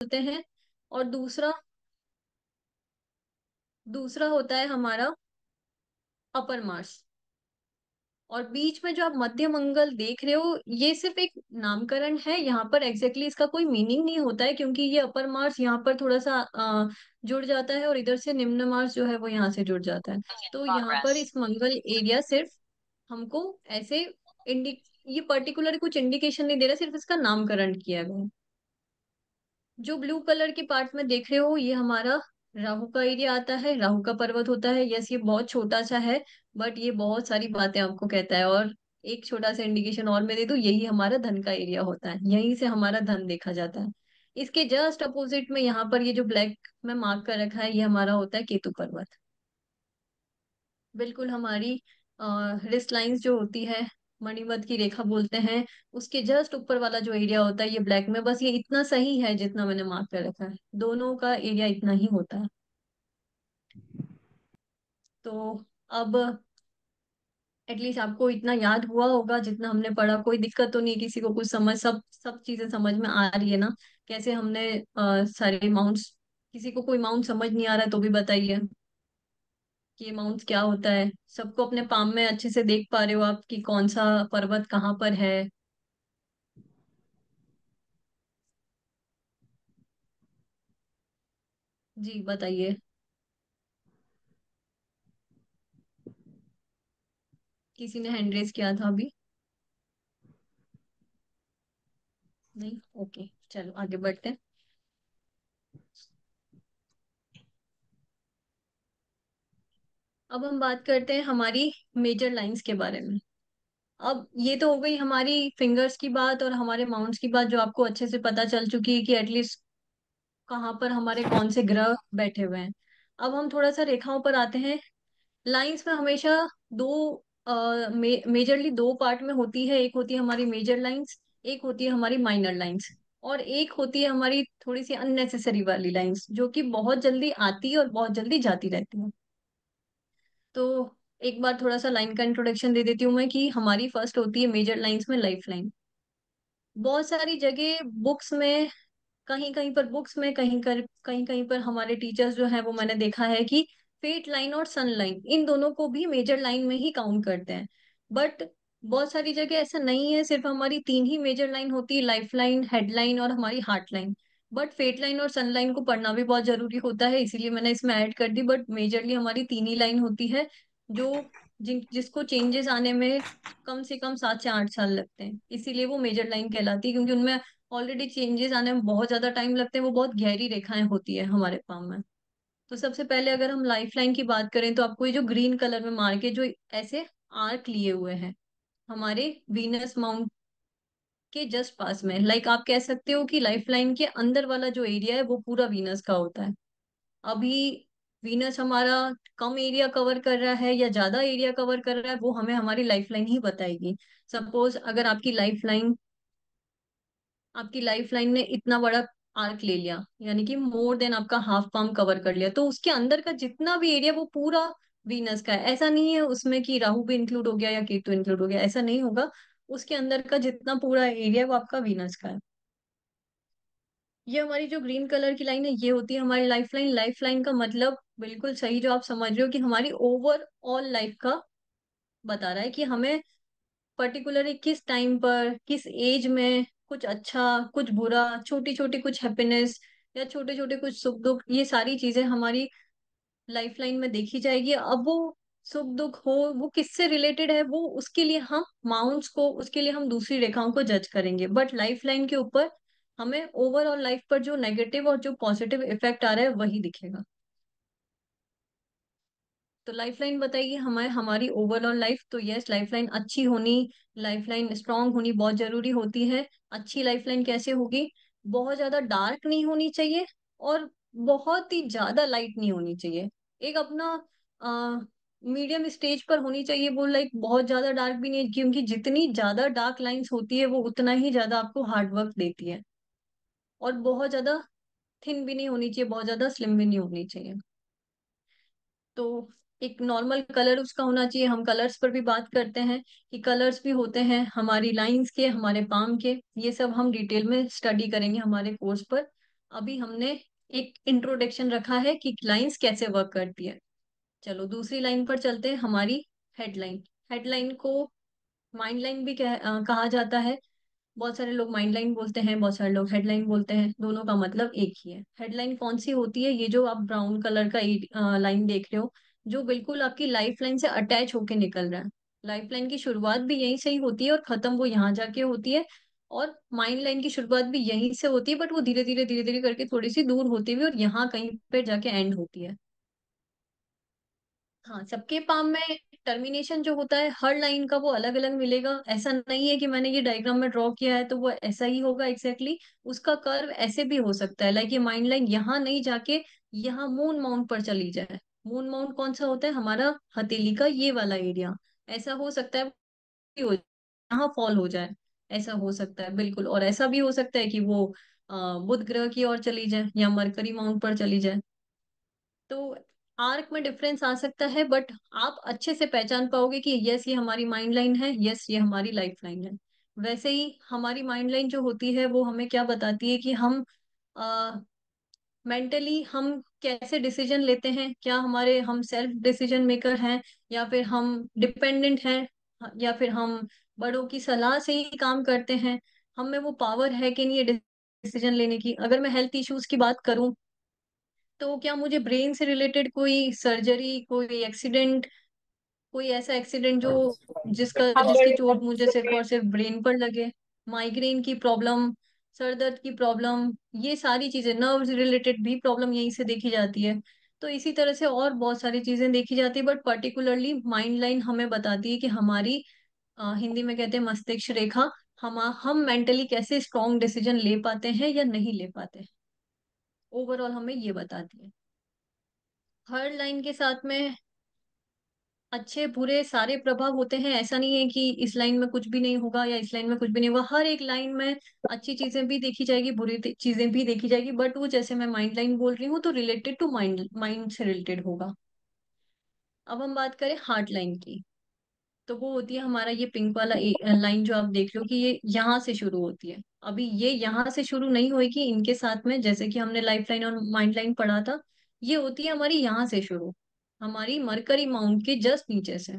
बोलते हैं। और दूसरा दूसरा होता है हमारा अपर मार्स। और बीच में जो आप मध्य मंगल देख रहे हो, ये सिर्फ एक नामकरण है। यहाँ पर एग्जैक्टली इसका कोई मीनिंग नहीं होता है, क्योंकि ये अपर मार्स यहाँ पर थोड़ा सा जुड़ जाता है, और इधर से निम्न मार्स जो है वो यहाँ से जुड़ जाता है। तो यहाँ पर इस मंगल एरिया सिर्फ हमको ऐसे इंडि ये पर्टिकुलर कुछ इंडिकेशन नहीं दे रहा, सिर्फ इसका नामकरण किया गया है। जो ब्लू कलर के पार्ट में देख रहे हो, ये हमारा राहु का एरिया आता है, राहु का पर्वत होता है। यस, ये बहुत छोटा सा है, बट ये बहुत सारी बातें आपको कहता है। और एक छोटा सा इंडिकेशन और मैं दे दूं, यही हमारा धन का एरिया होता है, यहीं से हमारा धन देखा जाता है। इसके जस्ट अपोजिट में यहाँ पर ये जो ब्लैक में मार्क कर रखा है, ये हमारा होता है केतु पर्वत। बिल्कुल हमारी रिस्ट लाइंस जो होती है, मणिमध्य की रेखा बोलते हैं, उसके जस्ट ऊपर वाला जो एरिया होता है ये ब्लैक में, बस ये इतना सही है जितना मैंने मार्क कर रखा है, दोनों का एरिया इतना ही होता है। तो अब एटलीस्ट आपको इतना याद हुआ होगा जितना हमने पढ़ा। कोई दिक्कत तो नहीं, किसी को कुछ समझ, सब सब चीजें समझ में आ रही है ना? कैसे हमने सारे माउंट्स, किसी को कोई माउंट समझ नहीं आ रहा है तो भी बताइए कि ये माउंट क्या होता है। सबको अपने पाम में अच्छे से देख पा रहे हो आप कि कौन सा पर्वत कहाँ पर है? जी बताइए। किसी ने हैंड रेस किया था अभी? नहीं, ओके, चलो आगे बढ़ते हैं। अब हम बात करते हैं हमारी मेजर लाइंस के बारे में। अब ये तो हो गई हमारी फिंगर्स की बात और हमारे माउंट्स की बात, जो आपको अच्छे से पता चल चुकी है कि एटलीस्ट कहाँ पर हमारे कौन से ग्रह बैठे हुए हैं। अब हम थोड़ा सा रेखाओं पर आते हैं। लाइंस में हमेशा दो मेजरली दो पार्ट में होती है। एक होती है हमारी मेजर लाइंस, एक होती है हमारी माइनर लाइंस, और एक होती है हमारी थोड़ी सी अननेसेसरी वाली लाइंस, जो कि बहुत जल्दी आती है और बहुत जल्दी जाती रहती है। तो एक बार थोड़ा सा लाइन का इंट्रोडक्शन दे देती हूँ मैं, कि हमारी फर्स्ट होती है मेजर लाइंस में लाइफ लाइन। बहुत सारी जगह बुक्स में, कहीं कहीं पर बुक्स में, कहीं कहीं पर हमारे टीचर्स जो है वो मैंने देखा है कि फेट लाइन और सन लाइन, इन दोनों को भी मेजर लाइन में ही काउंट करते हैं। बट बहुत सारी जगह ऐसा नहीं है, सिर्फ हमारी तीन ही मेजर लाइन होती है, लाइफ लाइन, हेड लाइन और हमारी heart line. But fate line और सन लाइन को पढ़ना भी बहुत जरूरी होता है, इसीलिए मैंने इसमें ऐड कर दी। बट मेजरली हमारी तीन ही लाइन होती है, जो जिसको चेंजेस आने में कम से कम 7 से 8 साल लगते हैं, इसीलिए वो मेजर लाइन कहलाती है, क्योंकि उनमें ऑलरेडी चेंजेस आने में बहुत ज्यादा टाइम लगते हैं, वो बहुत गहरी रेखाएं होती है हमारे पाम में। तो सबसे पहले अगर हम लाइफ लाइन की बात करें, तो आपको ये जो ग्रीन कलर में मार्क है, जो ऐसे आर्क लिए हुए हैं, हमारे वीनस माउंट के जस्ट पास में, लाइक आप कह सकते हो कि लाइफ लाइन के अंदर वाला जो एरिया है वो पूरा वीनस का होता है। अभी वीनस हमारा कम एरिया कवर कर रहा है या ज्यादा एरिया कवर कर रहा है, वो हमें हमारी लाइफ लाइन ही बताएगी। सपोज अगर आपकी लाइफ लाइन ने इतना बड़ा आर्क ले लिया, यानी कि मोर देन आपका हाफ पाम कवर कर लिया, तो उसके अंदर का जितना भी एरिया वो पूरा वीनस का है। ऐसा नहीं है उसमें कि राहु भी इंक्लूड हो गया या केतु इंक्लूड हो गया, ऐसा नहीं होगा। उसके अंदर का जितना पूरा एरिया वो आपका वीनस का है। ये हमारी जो ग्रीन कलर की लाइन है, ये होती है हमारी लाइफ लाइन। लाइफ लाइन का मतलब बिल्कुल सही जो आप समझ रहे हो, कि हमारी ओवरऑल लाइफ का बता रहा है कि हमें पर्टिकुलरली किस टाइम पर, किस एज में कुछ अच्छा, कुछ बुरा, छोटी छोटी कुछ हैप्पीनेस या छोटे छोटे कुछ सुख दुख, ये सारी चीजें हमारी लाइफ लाइन में देखी जाएगी। अब वो सुख दुख हो वो किससे रिलेटेड है, वो उसके लिए हम माउंट्स को, उसके लिए हम दूसरी रेखाओं को जज करेंगे, बट लाइफ लाइन के ऊपर हमें ओवरऑल लाइफ पर जो नेगेटिव और जो पॉजिटिव इफेक्ट आ रहा है वही दिखेगा। तो लाइफ लाइन बताइए हमें हमारी ओवरऑल लाइफ। तो यस, लाइफ लाइन अच्छी होनी, लाइफ लाइन स्ट्रांग होनी बहुत जरूरी होती है। अच्छी लाइफ लाइन कैसे होगी? बहुत ज्यादा डार्क नहीं होनी चाहिए, और बहुत ही ज्यादा लाइट नहीं होनी चाहिए। एक अपना मीडियम स्टेज पर होनी चाहिए वो, लाइक बहुत ज्यादा डार्क भी नहीं, क्योंकि जितनी ज्यादा डार्क लाइंस होती है वो उतना ही ज्यादा आपको हार्ड वर्क देती है। और बहुत ज्यादा थिन भी नहीं होनी चाहिए, बहुत ज्यादा स्लिम भी नहीं होनी चाहिए। तो एक नॉर्मल कलर उसका होना चाहिए। हम कलर्स पर भी बात करते हैं कि कलर्स भी होते हैं हमारी लाइंस के, हमारे पाम के, ये सब हम डिटेल में स्टडी करेंगे हमारे कोर्स पर। अभी हमने एक इंट्रोडक्शन रखा है कि लाइंस कैसे वर्क करती है। चलो दूसरी लाइन पर चलते हैं, हमारी हेडलाइन। हेडलाइन को माइंड लाइन भी कहा जाता है। बहुत सारे लोग माइंड लाइन बोलते हैं, बहुत सारे लोग हेडलाइन बोलते हैं, दोनों का मतलब एक ही है। हेडलाइन कौन सी होती है? ये जो आप ब्राउन कलर का लाइन देख रहे हो, जो बिल्कुल आपकी लाइफ लाइन से अटैच होके निकल रहा है। लाइफ लाइन की शुरुआत भी यहीं से ही होती है और खत्म वो यहाँ जाके होती है। और माइंड लाइन की शुरुआत भी यहीं से होती है, बट वो धीरे धीरे करके थोड़ी सी दूर होती हुई और यहाँ कहीं पे जाके एंड होती है। हाँ, सबके पाम में टर्मिनेशन जो होता है हर लाइन का वो अलग अलग मिलेगा। ऐसा नहीं है कि मैंने ये डायग्राम में ड्रॉ किया है तो वो ऐसा ही होगा एग्जैक्टली उसका कर्व ऐसे भी हो सकता है। लाइक ये माइंड लाइन यहाँ नहीं जाके यहाँ मून माउंट पर चली जाए। मून माउंट कौन सा होता है? हमारा हथेली का ये वाला एरिया। ऐसा हो सकता है भी हो यहाँ फॉल हो जाए। ऐसा हो सकता है बिल्कुल। और ऐसा भी हो सकता है कि वो बुध ग्रह की ओर चली जाए या मरकरी माउंट पर चली जाए। तो आर्क में डिफरेंस आ सकता है, बट आप अच्छे से पहचान पाओगे कि यस ये हमारी माइंड लाइन है, यस ये हमारी लाइफ लाइन है। वैसे ही हमारी माइंड लाइन जो होती है वो हमें क्या बताती है कि हम मेंटली हम कैसे डिसीजन लेते हैं, क्या हमारे हम सेल्फ डिसीजन मेकर हैं या फिर हम डिपेंडेंट हैं, या फिर हम बड़ों की सलाह से ही काम करते हैं। हम में वो पावर है कि नहीं ये डिसीजन लेने की। अगर मैं हेल्थ इश्यूज की बात करूं, तो क्या मुझे ब्रेन से रिलेटेड कोई सर्जरी, कोई एक्सीडेंट, कोई ऐसा एक्सीडेंट जो जिसका हाँ जिसकी बड़े चोट मुझे सिर्फ और सिर्फ ब्रेन पर लगे, माइग्रेन की प्रॉब्लम, सर दर्द की प्रॉब्लम, ये सारी चीजें नर्व्स रिलेटेड भी प्रॉब्लम यहीं से देखी जाती है। तो इसी तरह से और बहुत सारी चीजें देखी जाती है, बट पर्टिकुलरली माइंड लाइन हमें बताती है कि हमारी हिंदी में कहते हैं मस्तिष्क रेखा, हम मेंटली कैसे स्ट्रॉन्ग डिसीजन ले पाते हैं या नहीं ले पाते हैं। ओवरऑल हमें ये बताती है। हर लाइन के साथ में अच्छे बुरे सारे प्रभाव होते हैं। ऐसा नहीं है कि इस लाइन में कुछ भी नहीं होगा या इस लाइन में कुछ भी नहीं होगा। हर एक लाइन में अच्छी चीजें भी देखी जाएगी, बुरी चीजें भी देखी जाएगी, बट वो जैसे मैं माइंड लाइन बोल रही हूँ तो रिलेटेड टू माइंड, माइंड से रिलेटेड होगा। अब हम बात करें हार्ट लाइन की, तो वो होती है हमारा ये पिंक वाला लाइन जो आप देख लो कि ये यहाँ से शुरू होती है। अभी ये यहाँ से शुरू नहीं होगी इनके साथ में, जैसे कि हमने लाइफ लाइन और माइंड लाइन पढ़ा था। ये होती है हमारी यहाँ से शुरू, हमारी मरकरी माउंट के जस्ट नीचे से।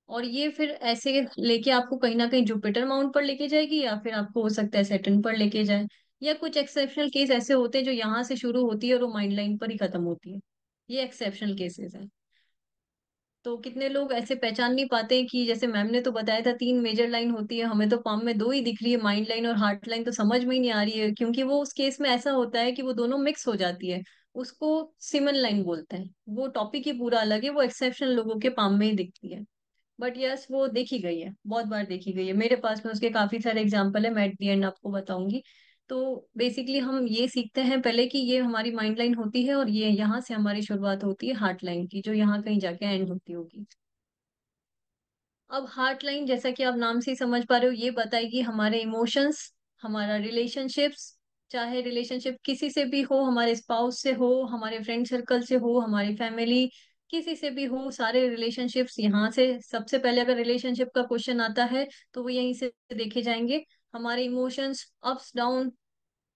और ये फिर ऐसे लेके आपको कहीं ना कहीं जुपिटर माउंट पर लेके जाएगी, या फिर आपको हो सकता है सैटर्न पर लेके जाए। या कुछ एक्सेप्शनल केस ऐसे होते हैं जो यहाँ से शुरू होती है और वो माइंड लाइन पर ही खत्म होती है। ये एक्सेप्शनल केसेस है। तो कितने लोग ऐसे पहचान नहीं पाते कि जैसे मैम ने तो बताया था तीन मेजर लाइन होती है, हमें तो पाम में दो ही दिख रही है, माइंड लाइन और हार्ट लाइन, तो समझ में ही नहीं आ रही है क्योंकि वो उस केस में ऐसा होता है कि वो दोनों मिक्स हो जाती है। उसको सिमन लाइन बोलते हैं। वो टॉपिक ही पूरा अलग है, वो एक्सेप्शनल लोगों के पाम में ही दिखती है। बट यस वो देखी गई है, बहुत बार देखी गई है, मेरे पास में उसके काफी सारे एग्जाम्पल है, मैं एट दी एंड आपको बताऊंगी। तो बेसिकली हम ये सीखते हैं पहले कि ये हमारी माइंड लाइन होती है और ये यहाँ से हमारी शुरुआत होती है हार्ट लाइन की, जो यहाँ कहीं जाके एंड होती होगी। अब हार्ट लाइन जैसा कि आप नाम से ही समझ पा रहे हो, ये बताएगी हमारे इमोशंस, हमारा रिलेशनशिप्स। चाहे रिलेशनशिप किसी से भी हो, हमारे स्पाउस से हो, हमारे फ्रेंड सर्कल से हो, हमारी फैमिली, किसी से भी हो, सारे रिलेशनशिप्स यहाँ से सबसे पहले अगर रिलेशनशिप का क्वेश्चन आता है तो वो यहीं से देखे जाएंगे। हमारे इमोशंस, अप्स डाउन,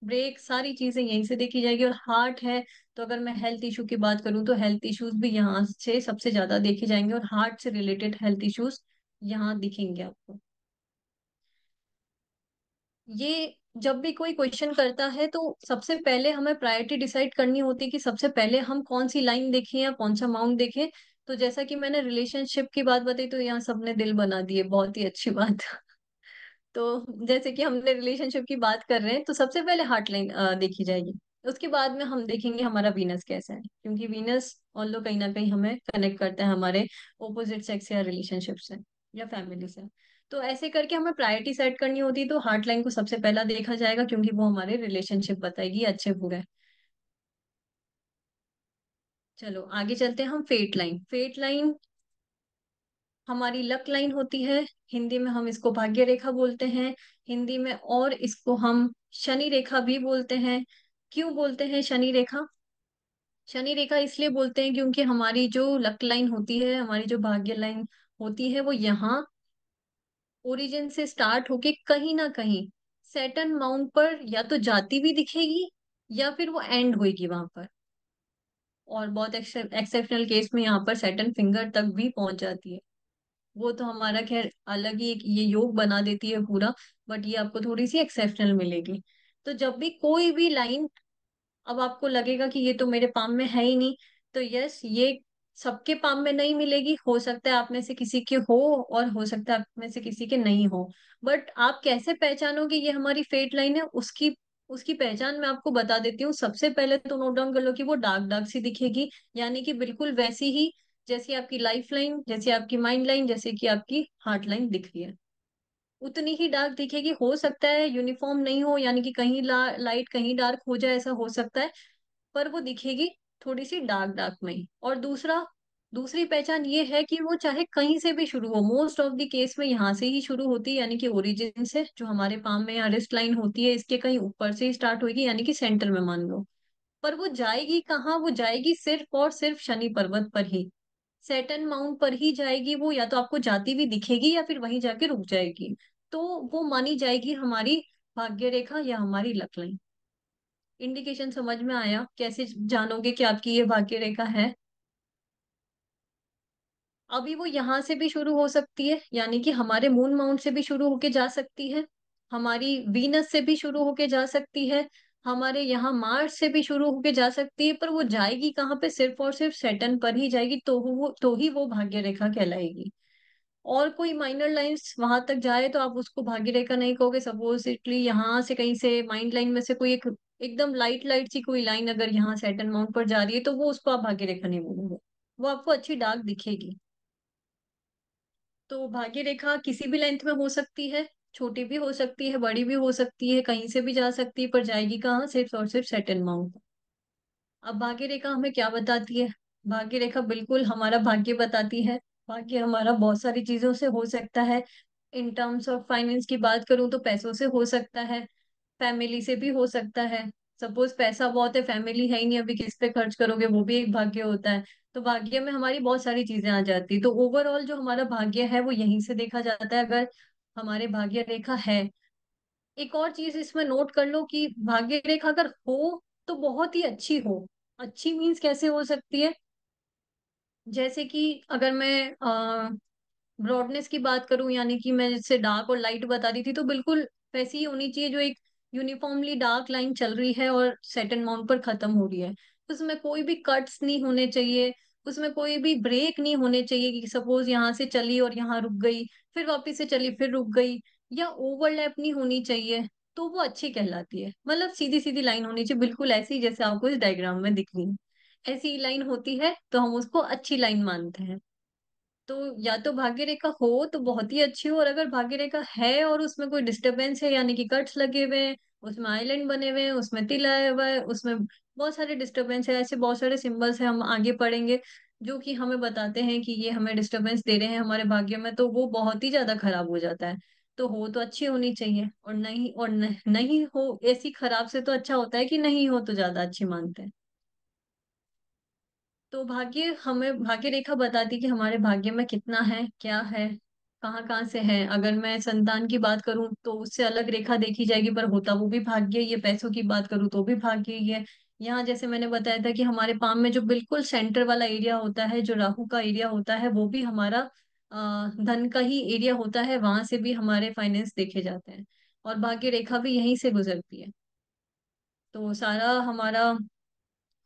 ब्रेक, सारी चीजें यहीं से देखी जाएगी। और हार्ट है तो अगर मैं हेल्थ इशू की बात करूं तो हेल्थ इश्यूज भी यहाँ से सबसे ज्यादा देखे जाएंगे और हार्ट से रिलेटेड हेल्थ इश्यूज यहाँ दिखेंगे आपको। ये जब भी कोई क्वेश्चन करता है तो सबसे पहले हमें प्रायोरिटी डिसाइड करनी होती है कि सबसे पहले हम कौन सी लाइन देखें या कौन सा माउंट देखें। तो जैसा कि मैंने रिलेशनशिप की बात बताई तो यहाँ सबने दिल बना दिए, बहुत ही अच्छी बात। तो जैसे कि हमने रिलेशनशिप की बात कर रहे हैं तो सबसे पहले हार्ट लाइन देखी जाएगी। उसके बाद में हम देखेंगे हमारा वीनस कैसा है, क्योंकि वीनस ऑल्दो कहीं ना कहीं हमें कनेक्ट करता है हमारे ओपोजिट सेक्स या रिलेशनशिप से या फैमिली से। तो ऐसे करके हमें प्रायोरिटी सेट करनी होती है, तो हार्ट लाइन को सबसे पहला देखा जाएगा क्योंकि वो हमारे रिलेशनशिप बताएगी अच्छे बुरे। चलो आगे चलते हैं हम। फेट लाइन, फेट लाइन हमारी लक लाइन होती है। हिंदी में हम इसको भाग्य रेखा बोलते हैं, हिंदी में, और इसको हम शनि रेखा भी बोलते हैं। क्यों बोलते हैं शनि रेखा? शनि रेखा इसलिए बोलते हैं क्योंकि हमारी जो लक लाइन होती है, हमारी जो भाग्य लाइन होती है, वो यहाँ ओरिजिन से स्टार्ट होके कहीं ना कहीं सैटर्न माउंट पर या तो जाती भी दिखेगी या फिर वो एंड होगी वहां पर। और बहुत एक्सेप्शनल केस में यहाँ पर सेटन फिंगर तक भी पहुंच जाती है। वो तो हमारा खैर अलग ही एक ये योग बना देती है पूरा। बट ये आपको थोड़ी सी एक्सेप्शनल मिलेगी। तो जब भी कोई भी लाइन, अब आपको लगेगा कि ये तो मेरे पाम में है ही नहीं, तो यस, ये सबके पाम में नहीं मिलेगी। हो सकता है आप में से किसी के हो, और हो सकता है आप में से किसी के नहीं हो। बट आप कैसे पहचानोगे ये हमारी फेट लाइन है, उसकी उसकी पहचान मैं आपको बता देती हूँ। सबसे पहले तो नोट डाउन कर लो कि वो डार्क डार्क सी दिखेगी, यानी कि बिल्कुल वैसी ही जैसी आपकी लाइफ लाइन, जैसी आपकी माइंड लाइन, जैसे कि आपकी हार्ट लाइन दिख रही है, उतनी ही डार्क दिखेगी। हो सकता है यूनिफॉर्म नहीं हो, यानी कि कहीं लाइट कहीं डार्क हो जाए, ऐसा हो सकता है, पर वो दिखेगी थोड़ी सी डार्क डार्क में ही। और दूसरी पहचान ये है कि वो चाहे कहीं से भी शुरू हो, मोस्ट ऑफ द केस में यहाँ से ही शुरू होती है, यानी कि ओरिजिन से, जो हमारे पाम में या रिस्ट लाइन होती है इसके कहीं ऊपर से ही स्टार्ट होगी, यानी कि सेंटर में मान लो। पर वो जाएगी कहाँ? वो जाएगी सिर्फ और सिर्फ शनि पर्वत पर ही, सेटन माउंट पर ही जाएगी वो। या तो आपको जाती हुई दिखेगी या फिर वहीं जाके रुक जाएगी। तो वो मानी जाएगी हमारी भाग्य रेखा या हमारी लक लाइन। इंडिकेशन समझ में आया? कैसे जानोगे कि आपकी ये भाग्य रेखा है? अभी वो यहाँ से भी शुरू हो सकती है, यानी कि हमारे मून माउंट से भी शुरू होके जा सकती है, हमारी वीनस से भी शुरू होके जा सकती है, हमारे यहाँ मार्स से भी शुरू होके जा सकती है। पर वो जाएगी कहाँ पे? सिर्फ और सिर्फ सेटन पर ही जाएगी, तो ही वो भाग्य रेखा कहलाएगी। और कोई माइनर लाइंस वहां तक जाए तो आप उसको भाग्य रेखा नहीं कहोगे। सपोजिटली यहाँ से कहीं से माइंड लाइन में से कोई एक एकदम लाइट लाइट सी कोई लाइन अगर यहाँ सेटन माउंट पर जा रही है, तो वो उसको आप भाग्य रेखा नहीं बोलोगे, वो आपको अच्छी डार्क दिखेगी। तो भाग्य रेखा किसी भी लेंथ में हो सकती है, छोटी भी हो सकती है, बड़ी भी हो सकती है, कहीं से भी जा सकती है, पर जाएगी कहाँ? सिर्फ और सिर्फ सेटन माउंट। अब भाग्य रेखा हमें क्या बताती है? भाग्य रेखा बिल्कुल हमारा भाग्य बताती है। भाग्य हमारा बहुत सारी चीजों से हो सकता है। इन टर्म्स ऑफ फाइनेंस की बात करूं तो पैसों से हो सकता है, फैमिली से भी हो सकता है। सपोज पैसा बहुत है, फैमिली है ही नहीं, अभी किस पे खर्च करोगे? वो भी एक भाग्य होता है। तो भाग्य में हमारी बहुत सारी चीजें आ जाती है। तो ओवरऑल जो हमारा भाग्य है वो यहीं से देखा जाता है, अगर हमारे भाग्य रेखा है। एक और चीज इसमें नोट कर लो कि भाग्य रेखा अगर हो तो बहुत ही अच्छी हो। अच्छी मीन्स कैसे हो सकती है? जैसे कि अगर मैं ब्रॉडनेस की बात करूं, यानी कि मैं जिससे डार्क और लाइट बता रही थी, तो बिल्कुल वैसी ही होनी चाहिए, जो एक यूनिफॉर्मली डार्क लाइन चल रही है और सेटन माउंट पर खत्म हो रही है। उसमें कोई भी कट्स नहीं होने चाहिए, उसमें कोई भी ब्रेक नहीं होने चाहिए कि सपोज यहाँ से चली और यहाँ रुक गई, फिर वापस से चली फिर रुक गई, या ओवरलैप नहीं होनी चाहिए। तो वो अच्छी कहलाती है। मतलब सीधी सीधी लाइन होनी चाहिए, बिल्कुल ऐसी जैसे आपको इस डायग्राम में दिख रही है, ऐसी लाइन होती है तो हम उसको अच्छी लाइन मानते हैं। तो या तो भाग्य रेखा हो तो बहुत ही अच्छी हो, और अगर भाग्य रेखा है और उसमें कोई डिस्टरबेंस है, यानी कि कट्स लगे हुए हैं, उसमें आइलैंड बने हुए हैं, उसमें तिल आया हुआ है, उसमें बहुत सारे डिस्टरबेंस है, ऐसे बहुत सारे सिंबल्स हैं, हम आगे पढ़ेंगे, जो कि हमें बताते हैं कि ये हमें डिस्टरबेंस दे रहे हैं हमारे भाग्य में, तो वो बहुत ही ज्यादा खराब हो जाता है। तो हो तो अच्छी होनी चाहिए, और नहीं हो ऐसी खराब से तो अच्छा होता है कि नहीं हो तो ज्यादा अच्छी मानते हैं। तो भाग्य हमें भाग्य रेखा बताती कि हमारे भाग्य में कितना है, क्या है, कहाँ कहाँ से है। अगर मैं संतान की बात करूं तो उससे अलग रेखा देखी जाएगी, पर होता वो भी भाग्य ही है। पैसों की बात करूं तो भी भाग्य ही है। यहाँ जैसे मैंने बताया था कि हमारे पाम में जो बिल्कुल सेंटर वाला एरिया होता है, जो राहु का एरिया होता है, वो भी हमारा धन का ही एरिया होता है, वहां से भी हमारे फाइनेंस देखे जाते हैं। और भाग्य रेखा भी यहीं से गुजरती है। तो सारा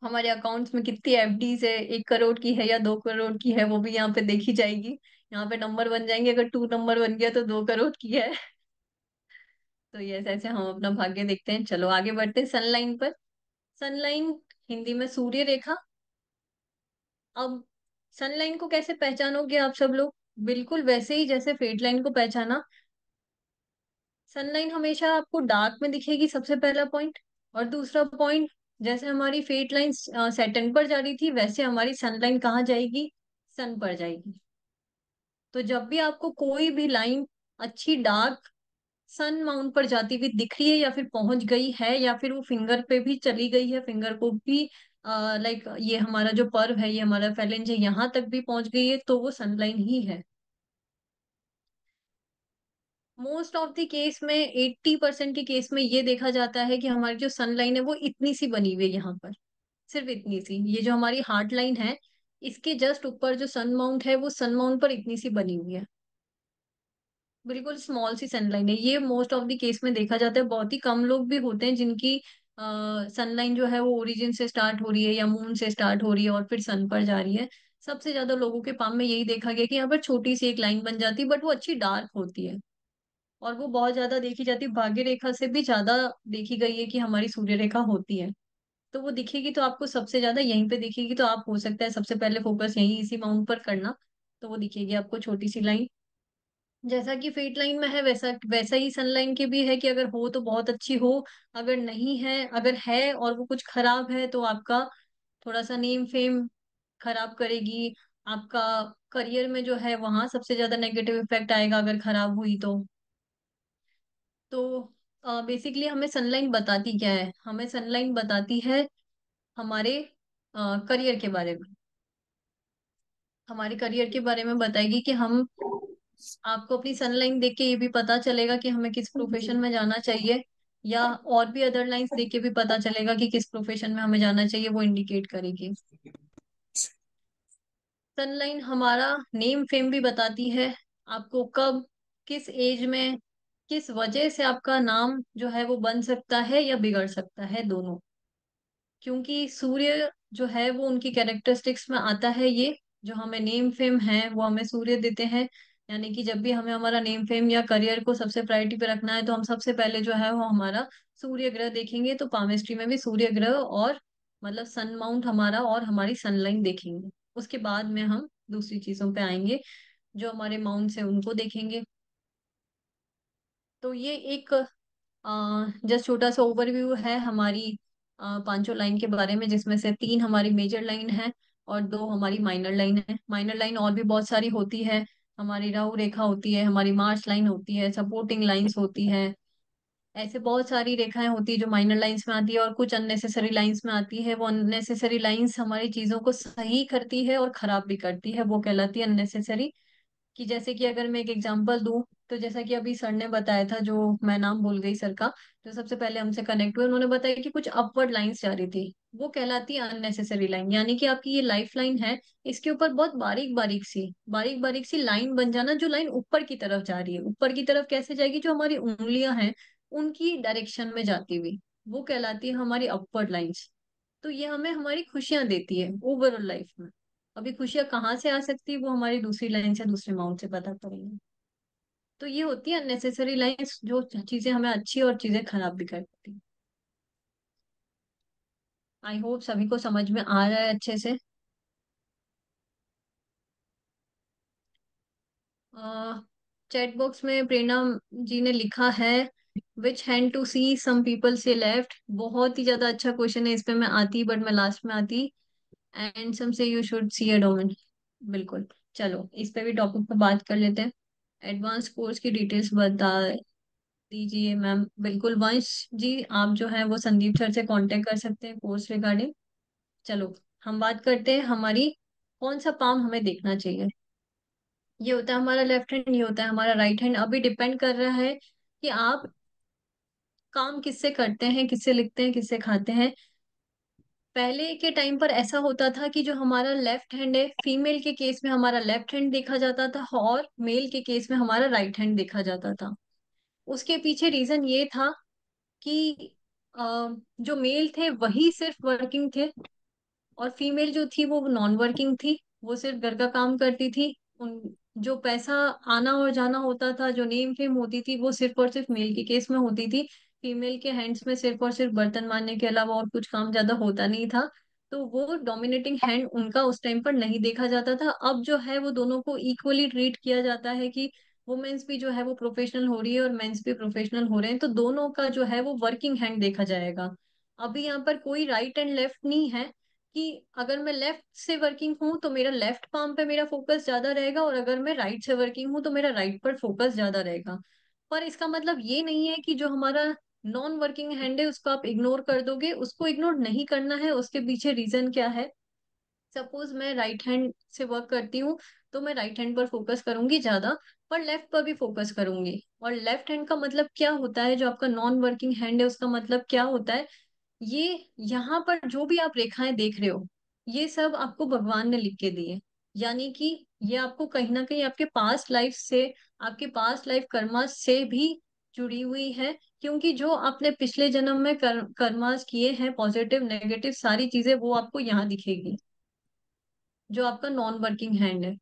हमारे अकाउंट्स में कितनी एफडीज है, 1 करोड़ की है या 2 करोड़ की है, वो भी यहाँ पे देखी जाएगी। यहाँ पे नंबर बन जाएंगे, अगर 2 नंबर बन गया तो 2 करोड़ की है। तो ये ऐसे ऐसे हम अपना भाग्य देखते हैं। चलो आगे बढ़ते हैं सनलाइन पर। सनलाइन हिंदी में सूर्य रेखा। अब सनलाइन को कैसे पहचानोगे आप सब लोग? बिल्कुल वैसे ही जैसे फेट लाइन को पहचाना। सनलाइन हमेशा आपको डार्क में दिखेगी, सबसे पहला पॉइंट। और दूसरा पॉइंट, जैसे हमारी फेट लाइन सैटर्न पर जा रही थी, वैसे हमारी सनलाइन कहाँ जाएगी? सन पर जाएगी। तो जब भी आपको कोई भी लाइन अच्छी डार्क सन माउंट पर जाती हुई दिख रही है, या फिर पहुंच गई है, या फिर वो फिंगर पे भी चली गई है, फिंगर को भी लाइक ये हमारा जो पर्व है, ये हमारा फैलेंज है, यहाँ तक भी पहुंच गई है, तो वो सनलाइन ही है। मोस्ट ऑफ द केस में 80% के केस में ये देखा जाता है कि हमारी जो सन लाइन है वो इतनी सी बनी हुई है यहाँ पर, सिर्फ इतनी सी। ये जो हमारी हार्ट लाइन है, इसके जस्ट ऊपर जो सन माउंट है वो सन माउंट पर इतनी सी बनी हुई है, बिल्कुल स्मॉल सी सनलाइन है। ये मोस्ट ऑफ द केस में देखा जाता है। बहुत ही कम लोग भी होते हैं जिनकी सनलाइन जो है वो ओरिजिन से स्टार्ट हो रही है या मून से स्टार्ट हो रही है और फिर सन पर जा रही है। सबसे ज्यादा लोगों के पाम में यही देखा गया कि यहाँ पर छोटी सी एक लाइन बन जाती है, बट वो अच्छी डार्क होती है। और वो बहुत ज्यादा देखी जाती है, भाग्य रेखा से भी ज्यादा देखी गई है कि हमारी सूर्य रेखा होती है। तो वो दिखेगी तो आपको सबसे ज्यादा यहीं पे दिखेगी, तो आप हो सकता है सबसे पहले फोकस यहीं इसी माउंट पर करना। तो वो दिखेगी आपको छोटी सी लाइन। जैसा कि फेट लाइन में है वैसा वैसा ही सन लाइन के भी है कि अगर हो तो बहुत अच्छी हो, अगर नहीं है, अगर है और वो कुछ खराब है तो आपका थोड़ा सा नेम फेम खराब करेगी। आपका करियर में जो है वहां सबसे ज्यादा नेगेटिव इफेक्ट आएगा अगर खराब हुई तो बेसिकली हमें सनलाइन बताती क्या है? हमें सनलाइन बताती है हमारे करियर के बारे में। हमारे करियर के बारे में बताएगी कि हम, आपको अपनी सनलाइन देख के ये भी पता चलेगा कि हमें किस प्रोफेशन में जाना चाहिए, या और भी अदर लाइंस देख के भी पता चलेगा कि किस प्रोफेशन में हमें जाना चाहिए, वो इंडिकेट करेगी। सनलाइन हमारा नेम फेम भी बताती है, आपको कब, किस एज में, किस वजह से आपका नाम जो है वो बन सकता है या बिगड़ सकता है, दोनों। क्योंकि सूर्य जो है वो उनकी कैरेक्टरिस्टिक्स में आता है। ये जो हमें नेम फेम है वो हमें सूर्य देते हैं। यानी कि जब भी हमें हमारा नेम फेम या करियर को सबसे प्रायोरिटी पे रखना है तो हम सबसे पहले जो है वो हमारा सूर्य ग्रह देखेंगे। तो पामेस्ट्री में भी सूर्य ग्रह और मतलब सन माउंट हमारा और हमारी सनलाइन देखेंगे। उसके बाद में हम दूसरी चीजों पे आएंगे, जो हमारे माउंट है उनको देखेंगे। तो ये एक जस्ट छोटा सा ओवरव्यू है हमारी पांचों लाइन के बारे में, जिसमें से तीन हमारी मेजर लाइन है और दो हमारी माइनर लाइन है। माइनर लाइन और भी बहुत सारी होती है, हमारी राहु रेखा होती है, हमारी मार्च लाइन होती है, सपोर्टिंग लाइंस होती है। ऐसे बहुत सारी रेखाएं होती है जो माइनर लाइंस में आती है, और कुछ अननेसेसरी लाइंस में आती है। वो अननेसेसरी लाइंस हमारी चीजों को सही करती है और खराब भी करती है, वो कहलाती है अननेसेसरी। कि जैसे कि अगर मैं एक एग्जांपल दूं, तो जैसा कि अभी सर ने बताया था, जो मैं नाम भूल गई सर का, जो सबसे पहले हमसे कनेक्ट हुए, उन्होंने बताया कि कुछ अपवर्ड लाइंस जा रही थी, वो कहलाती है अननेसेसरी लाइन। यानी कि आपकी ये लाइफ लाइन है, इसके ऊपर बहुत बारीक बारीक सी लाइन बन जाना, जो लाइन ऊपर की तरफ जा रही है। ऊपर की तरफ कैसे जाएगी? जो हमारी उंगलियां हैं उनकी डायरेक्शन में जाती हुई, वो कहलाती है हमारी अपवर्ड लाइंस। तो ये हमें हमारी खुशियां देती है ओवरऑल लाइफ में। अभी खुशियां कहाँ से आ सकती है वो हमारी दूसरी लाइन से, दूसरे माउंट से पता करेंगे। तो ये होती है अननेसेसरी लाइंस, जो चीजें हमें अच्छी और चीजें खराब भी करती है। आई होप सभी को समझ में आ रहा है अच्छे से। चैट बॉक्स में प्रेरणा जी ने लिखा है, which hand to see, some people से लेफ्ट। बहुत ही ज्यादा अच्छा क्वेश्चन है, इस पे मैं आती बट मैं लास्ट में आती। एंड सम से you should see a domain. बिल्कुल। चलो इस पे भी टॉपिक पे बात कर लेते हैं। एडवांस कोर्स की डिटेल्स बता दीजिए मैम। बिल्कुल वंश जी, आप जो है वो संदीप सर से कांटेक्ट कर सकते हैं कोर्स रिगार्डिंग। चलो हम बात करते हैं हमारी कौन सा पाम हमें देखना चाहिए। ये होता है हमारा लेफ्ट हैंड, ये होता है हमारा राइट हैंड। अभी डिपेंड कर रहा है कि आप काम किससे करते हैं, किससे लिखते हैं, किससे खाते हैं। पहले के टाइम पर ऐसा होता था कि जो हमारा लेफ्ट हैंड है, फीमेल के केस में हमारा लेफ्ट हैंड देखा जाता था और मेल के केस में हमारा राइट हैंड देखा जाता था। उसके पीछे रीजन ये था कि जो मेल थे वही सिर्फ वर्किंग थे, और फीमेल जो थी वो नॉन वर्किंग थी, वो सिर्फ घर का काम करती थी। उन जो पैसा आना और जाना होता था, जो नेम फेम होती थी, वो सिर्फ और सिर्फ मेल के केस में होती थी। फीमेल के हैंड्स में सिर्फ और सिर्फ बर्तन मांजने के अलावा और कुछ काम ज्यादा होता नहीं था। तो वो डोमिनेटिंग हैंड उनका उस टाइम पर नहीं देखा जाता था। अब जो है वो दोनों को इक्वली ट्रीट किया जाता है कि वुमेन्स भी जो है वो प्रोफेशनल हो रही है और मेंस भी प्रोफेशनल हो रहे हैं, तो दोनों का जो है वो वर्किंग हैंड देखा जाएगा। अभी यहाँ पर कोई राइट एंड लेफ्ट नहीं है कि अगर मैं लेफ्ट से वर्किंग हूँ तो मेरा लेफ्ट पाम पे मेरा फोकस ज्यादा रहेगा, और अगर मैं राइट से वर्किंग हूँ तो मेरा राइट पर फोकस ज्यादा रहेगा। पर इसका मतलब ये नहीं है कि जो हमारा नॉन वर्किंग हैंड है उसको आप इग्नोर कर दोगे। उसको इग्नोर नहीं करना है, उसके पीछे रीजन क्या है। सपोज मैं राइट हैंड से वर्क करती हूँ तो मैं राइट हैंड पर फोकस करूंगी ज्यादा। पर लेफ्ट पर भी फोकस करूंगी। और लेफ्ट हैंड का मतलब क्या होता है, जो आपका नॉन वर्किंग हैंड है उसका मतलब क्या होता है, ये यहाँ पर जो भी आप रेखाएं देख रहे हो, ये सब आपको भगवान ने लिख के दी है। यानी कि ये आपको कहीं ना कहीं आपके पास्ट लाइफ से, आपके पास्ट लाइफ कर्मा से भी जुड़ी हुई है। क्योंकि जो आपने पिछले जन्म में कर्मास किए हैं, पॉजिटिव नेगेटिव सारी चीजें, वो आपको यहाँ दिखेगी, जो आपका नॉन वर्किंग हैंड है।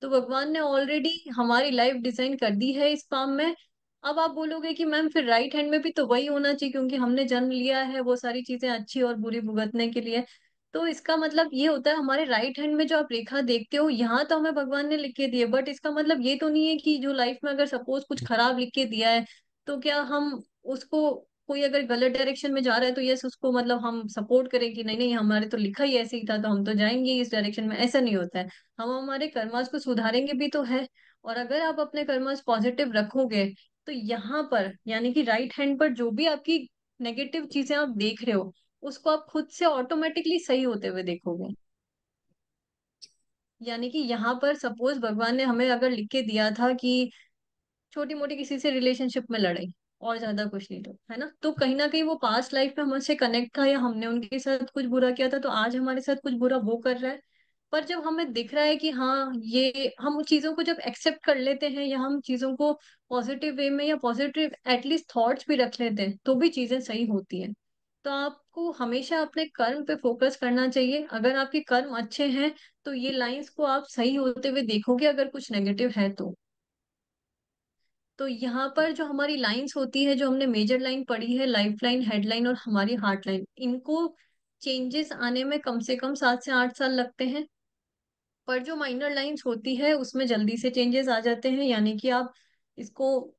तो भगवान ने ऑलरेडी हमारी लाइफ डिजाइन कर दी है इस काम में। अब आप बोलोगे कि मैम फिर राइट हैंड में भी तो वही होना चाहिए, क्योंकि हमने जन्म लिया है वो सारी चीजें अच्छी और बुरी भुगतने के लिए। तो इसका मतलब ये होता है, हमारे राइट हैंड में जो आप रेखा देखते हो, यहाँ तो हमें भगवान ने लिख के दिए, बट इसका मतलब ये तो नहीं है कि जो लाइफ में अगर सपोज कुछ खराब लिख के दिया है, तो क्या हम उसको, कोई अगर गलत डायरेक्शन में जा रहा है तो यस उसको मतलब हम सपोर्ट करें कि नहीं नहीं हमारे तो लिखा ही ऐसे ही था तो हम तो जाएंगे इस डायरेक्शन में, ऐसा नहीं होता है। हम हमारे कर्मास को सुधारेंगे भी तो है। और अगर आप अपने कर्मास पॉजिटिव रखोगे, तो यहाँ पर यानी कि राइट हैंड पर जो भी आपकी नेगेटिव चीजें आप देख रहे हो, उसको आप खुद से ऑटोमेटिकली सही होते हुए देखोगे। यानी कि यहाँ पर सपोज भगवान ने हमें अगर लिख के दिया था कि छोटी मोटी किसी से रिलेशनशिप में लड़ाई, और ज्यादा कुछ नहीं, तो है ना, तो कहीं ना कहीं वो पास्ट लाइफ में हमसे कनेक्ट था, या हमने उनके साथ कुछ बुरा किया था, तो आज हमारे साथ कुछ बुरा वो कर रहा है। पर जब हमें दिख रहा है कि हाँ ये, हम उन चीजों को जब एक्सेप्ट कर लेते हैं, या हम चीजों को पॉजिटिव वे में या पॉजिटिव एटलीस्ट थॉट्स भी रख लेते हैं, तो भी चीजें सही होती हैं। तो आपको हमेशा अपने कर्म पे फोकस करना चाहिए। अगर आपके कर्म अच्छे हैं, तो ये लाइंस को आप सही होते हुए देखोगे, अगर कुछ नेगेटिव है तो। तो यहाँ पर जो हमारी लाइंस होती है, जो हमने मेजर लाइन पढ़ी है, लाइफ लाइन, हेडलाइन और हमारी हार्ट लाइन, इनको चेंजेस आने में कम से कम 7 से 8 साल लगते हैं। पर जो माइनर लाइंस होती है उसमें जल्दी से चेंजेस आ जाते हैं, यानी कि आप इसको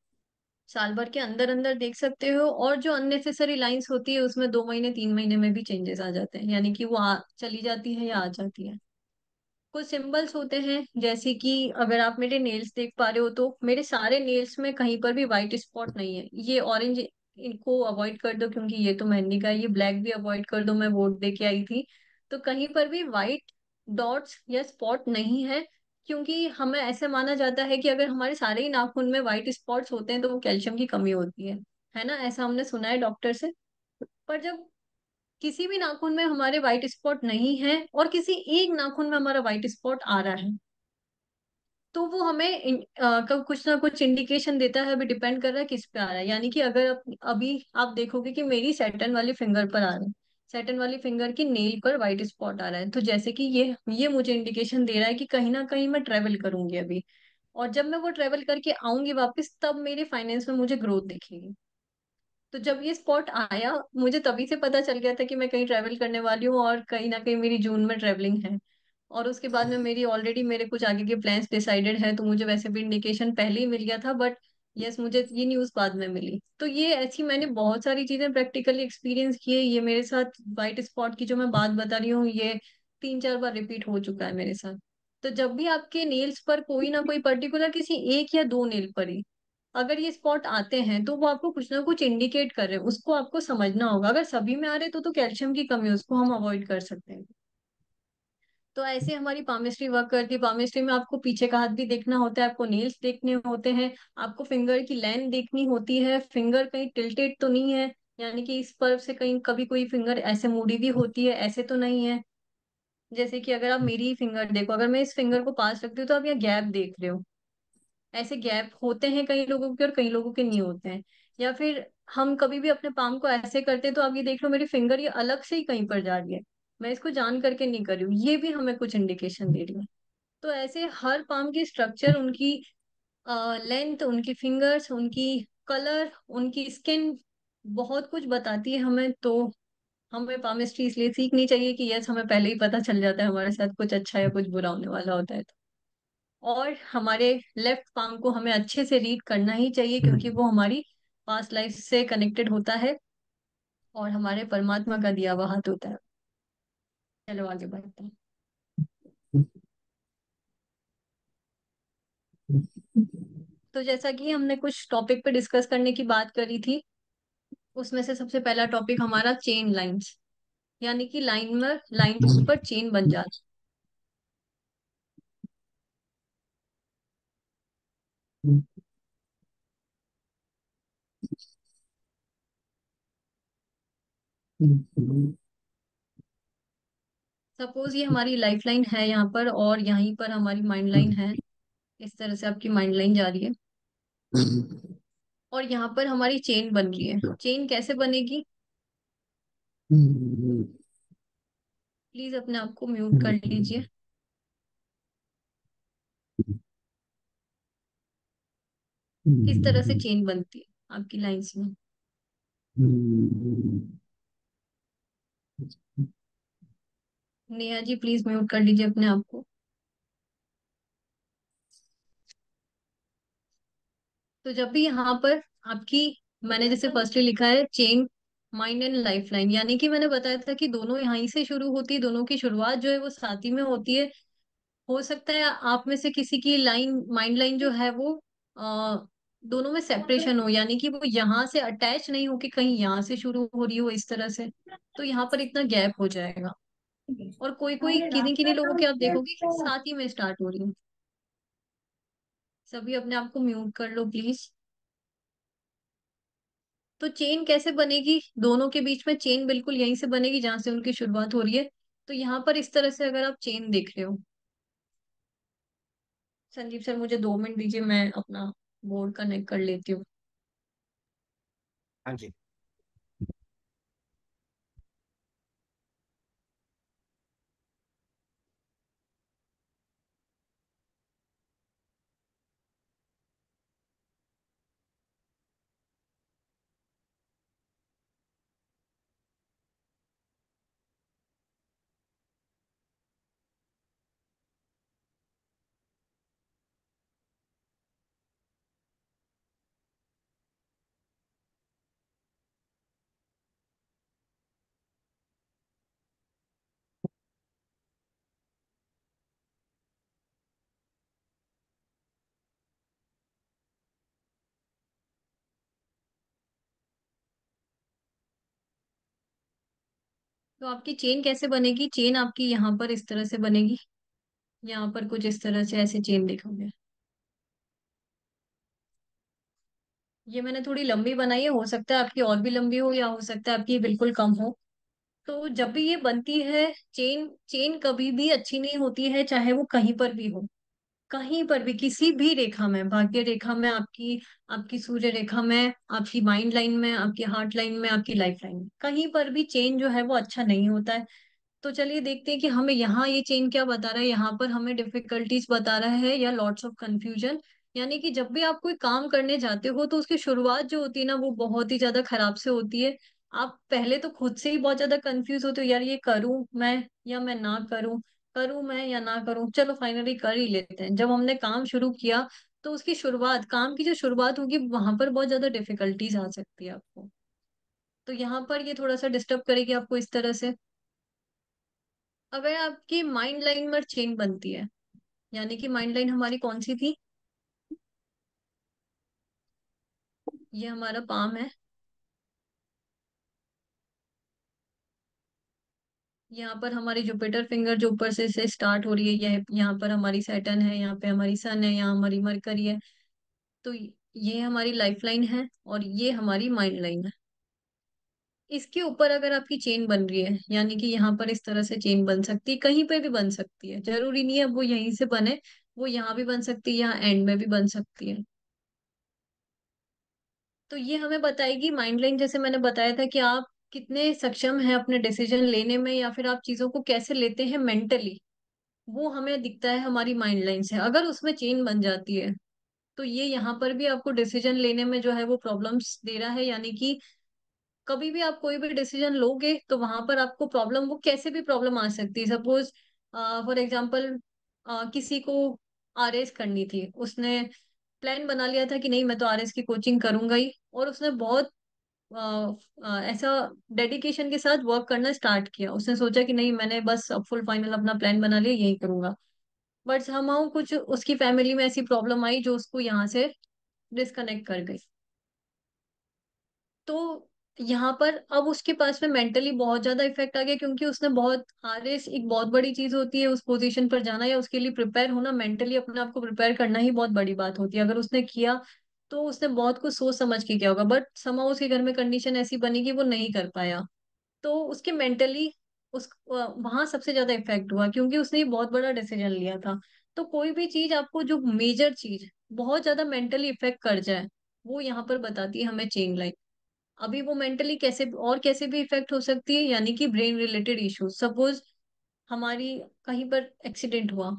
साल भर के अंदर अंदर देख सकते हो। और जो अननेसेसरी लाइंस होती है उसमें 2 महीने 3 महीने में भी चेंजेस आ जाते हैं, यानी कि वो चली जाती है या आ जाती है। कुछ सिंबल्स होते हैं, जैसे कि अगर आप मेरे नेल्स देख पा रहे हो, तो मेरे सारे नेल्स में कहीं पर भी व्हाइट स्पॉट नहीं है। ये ऑरेंज इनको अवॉइड कर दो, क्योंकि ये तो मेहंदी का है। ये ब्लैक भी अवॉइड कर दो, मैं वोट दे के आई थी। तो कहीं पर भी व्हाइट डॉट्स या स्पॉट नहीं है, क्योंकि हमें ऐसे माना जाता है कि अगर हमारे सारे ही नाखून में व्हाइट स्पॉट्स होते हैं तो वो कैल्शियम की कमी होती है ना, ऐसा हमने सुना है डॉक्टर से। पर जब किसी भी नाखून में हमारे व्हाइट स्पॉट नहीं है, और किसी एक नाखून में हमारा व्हाइट स्पॉट आ रहा है, तो वो हमें कुछ ना कुछ इंडिकेशन देता है। अभी डिपेंड कर रहा है किस पे आ रहा है। यानी कि अगर अभी आप देखोगे कि मेरी सैटर्न वाली फिंगर पर आ रहा है, सैटर्न वाली फिंगर की नेल पर व्हाइट स्पॉट आ रहा है, तो जैसे कि ये मुझे इंडिकेशन दे रहा है कि कहीं ना कहीं मैं ट्रेवल करूंगी अभी। और जब मैं वो ट्रेवल करके आऊंगी वापस, तब मेरे फाइनेंस में मुझे ग्रोथ दिखेगी। तो जब ये स्पॉट आया, मुझे तभी से पता चल गया था कि मैं कहीं ट्रैवल करने वाली हूँ, और कहीं ना कहीं मेरी जून में ट्रैवलिंग है। और उसके बाद में मेरी ऑलरेडी मेरे कुछ आगे के प्लान्स डिसाइडेड है, तो मुझे वैसे भी इंडिकेशन पहले ही मिल गया था। बट यस, मुझे ये न्यूज़ बाद में मिली। तो ये ऐसी मैंने बहुत सारी चीजें प्रैक्टिकली एक्सपीरियंस की है। ये मेरे साथ वाइट स्पॉट की जो मैं बात बता रही हूँ, ये 3 4 बार रिपीट हो चुका है मेरे साथ। तो जब भी आपके नेल्स पर कोई ना कोई पर्टिकुलर, किसी एक या दो नेल पर ही अगर ये स्पॉट आते हैं, तो वो आपको कुछ ना कुछ इंडिकेट कर रहे हैं, उसको आपको समझना होगा। अगर सभी में आ रहे तो कैल्शियम की कमी है, उसको हम अवॉइड कर सकते हैं। तो ऐसे हमारी पामिस्ट्री वर्क करती है। पामिस्ट्री में आपको पीछे का हाथ भी देखना होता है, आपको नेल्स देखने होते हैं, आपको फिंगर की लेंथ देखनी होती है, फिंगर कहीं टिल्टेड तो नहीं है, यानी कि इस पर से कहीं कभी कोई फिंगर ऐसे मुड़ी भी होती है, ऐसे तो नहीं है। जैसे कि अगर आप मेरी फिंगर देखो, अगर मैं इस फिंगर को पास रखती हूँ, तो आप यहाँ गैप देख रहे हो। ऐसे गैप होते हैं कई लोगों के और कई लोगों के नहीं होते हैं। या फिर हम कभी भी अपने पाम को ऐसे करते हैं, तो आप ये देख लो मेरी फिंगर ये अलग से ही कहीं पर जा रही है, मैं इसको जान करके नहीं कर रही हूँ, ये भी हमें कुछ इंडिकेशन दे रही है। तो ऐसे हर पाम की स्ट्रक्चर, उनकी लेंथ, उनकी फिंगर्स, उनकी कलर, उनकी स्किन बहुत कुछ बताती है हमें। तो हमें पामिस्ट्री इसलिए सीखनी चाहिए कि यस, हमें पहले ही पता चल जाता है हमारे साथ कुछ अच्छा या कुछ बुरा होने वाला होता है। और हमारे लेफ्ट पाम को हमें अच्छे से रीड करना ही चाहिए, क्योंकि वो हमारी पास्ट लाइफ से कनेक्टेड होता है, और हमारे परमात्मा का दिया हुआ हाथ होता है। चलो आगे बढ़ते हैं। तो जैसा कि हमने कुछ टॉपिक पे डिस्कस करने की बात करी थी, उसमें से सबसे पहला टॉपिक हमारा चेन लाइंस, यानी कि लाइन में लाइंस पर चेन बन जाना। हम्म, हम्म, सपोज ये हमारी लाइफ लाइन है यहाँ पर, और यहीं पर हमारी माइंड लाइन है। इस तरह से आपकी माइंड लाइन जा रही है, हम्म, और यहाँ पर हमारी चेन बन रही है। चेन कैसे बनेगी? हम्म, प्लीज अपने आप को म्यूट कर हम्म, लीजिए। किस तरह से हम्म, चेन बनती है आपकी लाइंस में? हम्म, नेहा जी प्लीज म्यूट कर लीजिए अपने आप को। तो जब भी यहाँ पर आपकी, मैंने जैसे फर्स्टली लिखा है chain, mind and life line, यानी कि मैंने बताया था कि दोनों यहीं से शुरू होती है, दोनों की शुरुआत जो है वो साथ ही में होती है। हो सकता है आप में से किसी की लाइन, माइंड लाइन जो है वो आ, दोनों में सेपरेशन हो, यानी कि वो यहाँ से अटैच नहीं हो कि कहीं यहाँ से शुरू हो रही हो इस तरह से, तो यहाँ पर इतना गैप हो जाएगा। और कोई कोई किन्हीं किन्हीं लोगों के आप देखोगे कि साथ ही में स्टार्ट हो रही है। सभी अपने आप को म्यूट कर लो प्लीज। तो चेन कैसे बनेगी? दोनों के बीच में चेन बिल्कुल यहीं से बनेगी जहां से उनकी शुरुआत हो रही है। तो यहाँ पर इस तरह से अगर आप चेन देख रहे हो, संदीप सर मुझे 2 मिनट दीजिए, मैं अपना बोर्ड कनेक्ट कर लेती हूँ। हाँ जी। तो आपकी चेन कैसे बनेगी? चेन आपकी यहाँ पर इस तरह से बनेगी। यहाँ पर कुछ इस तरह से ऐसे चेन देखोगे। ये मैंने थोड़ी लंबी बनाई है, हो सकता है आपकी और भी लंबी हो, या हो सकता है आपकी बिल्कुल कम हो। तो जब भी ये बनती है चेन, चेन कभी भी अच्छी नहीं होती है, चाहे वो कहीं पर भी हो। कहीं पर भी, किसी भी रेखा में, भाग्य रेखा में आपकी, आपकी सूर्य रेखा में, आपकी माइंड लाइन में, आपकी हार्ट लाइन में, आपकी लाइफ लाइन में, कहीं पर भी चेन जो है वो अच्छा नहीं होता है। तो चलिए देखते हैं कि हमें यहाँ ये चेन क्या बता रहा है। यहाँ पर हमें डिफिकल्टीज बता रहा है या लॉट्स ऑफ कंफ्यूजन। यानी कि जब भी आप कोई काम करने जाते हो तो उसकी शुरुआत जो होती है ना वो बहुत ही ज्यादा खराब से होती है। आप पहले तो खुद से ही बहुत ज्यादा कंफ्यूज होते हो, यार ये करूं मैं या मैं ना करूं, करूं मैं या ना करूं, चलो फाइनली कर ही लेते हैं। जब हमने काम शुरू किया तो उसकी शुरुआत, काम की जो शुरुआत होगी वहां पर बहुत ज्यादा डिफिकल्टीज आ सकती है आपको। तो यहाँ पर ये थोड़ा सा डिस्टर्ब करेगी आपको इस तरह से। अगर आपकी माइंड लाइन में चेन बनती है, यानी कि माइंड लाइन हमारी कौन सी थी? ये हमारा पाम है। यहाँ पर हमारी जुपिटर फिंगर जो ऊपर से स्टार्ट हो रही है, यह यहाँ पर हमारी सैटर्न है, यहाँ पे हमारी सन है, यहाँ हमारी मरकरी है। तो ये हमारी लाइफ लाइन है और ये हमारी माइंड लाइन है। इसके ऊपर अगर आपकी चेन बन रही है, यानी कि यहाँ पर इस तरह से चेन बन सकती है, कहीं पे भी बन सकती है, जरूरी नहीं है वो यहीं से बने। वो यहाँ भी बन सकती है, यहाँ एंड में भी बन सकती है। तो ये हमें बताएगी माइंड लाइन, जैसे मैंने बताया था कि आप कितने सक्षम हैं अपने डिसीजन लेने में, या फिर आप चीजों को कैसे लेते हैं मेंटली। वो हमें दिखता है हमारी माइंड लाइन से। अगर उसमें चेन बन जाती है तो ये यहाँ पर भी आपको डिसीजन लेने में जो है वो प्रॉब्लम्स दे रहा है। यानी कि कभी भी आप कोई भी डिसीजन लोगे तो वहां पर आपको प्रॉब्लम, वो कैसे भी प्रॉब्लम आ सकती है। सपोज फॉर एग्जाम्पल किसी को आरएस करनी थी, उसने प्लान बना लिया था कि नहीं मैं तो आरएस की कोचिंग करूंगा ही, और उसने बहुत ऐसा डेडिकेशन के साथ वर्क करना स्टार्ट किया। उसने सोचा कि नहीं मैंने बस अब फुल फाइनल अपना प्लान बना लिया, यही करूंगा। बट समहाउ कुछ उसकी फैमिली में ऐसी प्रॉब्लम आई जो उसको यहाँ से डिस्कनेक्ट कर गई। तो यहाँ पर अब उसके पास में मेंटली बहुत ज्यादा इफेक्ट आ गया, क्योंकि उसने बहुत आरएस एक बहुत बड़ी चीज होती है, उस पोजीशन पर जाना या उसके लिए प्रिपेयर होना, मेंटली अपने आप को प्रिपेयर करना ही बहुत बड़ी बात होती है। अगर उसने किया तो उसने बहुत कुछ सोच समझ के किया होगा, बट समा उसके घर में कंडीशन ऐसी बनी कि वो नहीं कर पाया। तो उसके मेंटली उस वहां सबसे ज्यादा इफेक्ट हुआ, क्योंकि उसने ये बहुत बड़ा डिसीजन लिया था। तो कोई भी चीज आपको, जो मेजर चीज बहुत ज्यादा मेंटली इफेक्ट कर जाए, वो यहाँ पर बताती है हमें चेन लाइन। अभी वो मेंटली कैसे और कैसे भी इफेक्ट हो सकती है, यानी कि ब्रेन रिलेटेड इश्यूज। सपोज हमारी कहीं पर एक्सीडेंट हुआ,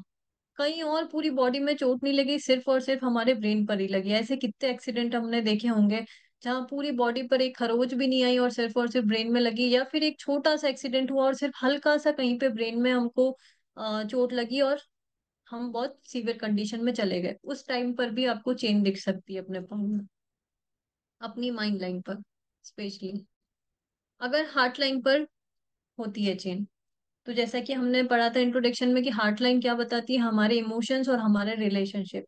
कहीं और पूरी बॉडी में चोट नहीं लगी, सिर्फ और सिर्फ हमारे ब्रेन पर ही लगी। ऐसे कितने एक्सीडेंट हमने देखे होंगे जहाँ पूरी बॉडी पर एक खरोच भी नहीं आई और सिर्फ ब्रेन में लगी, या फिर एक छोटा सा एक्सीडेंट हुआ और सिर्फ हल्का सा कहीं पे ब्रेन में हमको चोट लगी और हम बहुत सीवियर कंडीशन में चले गए। उस टाइम पर भी आपको चेन दिख सकती है अपने पाँव में, अपनी माइंड लाइन पर स्पेशली। अगर हार्ट लाइन पर होती है चेन, तो जैसा कि हमने पढ़ा था इंट्रोडक्शन में कि हार्ट लाइन क्या बताती है, हमारे इमोशंस और हमारे रिलेशनशिप।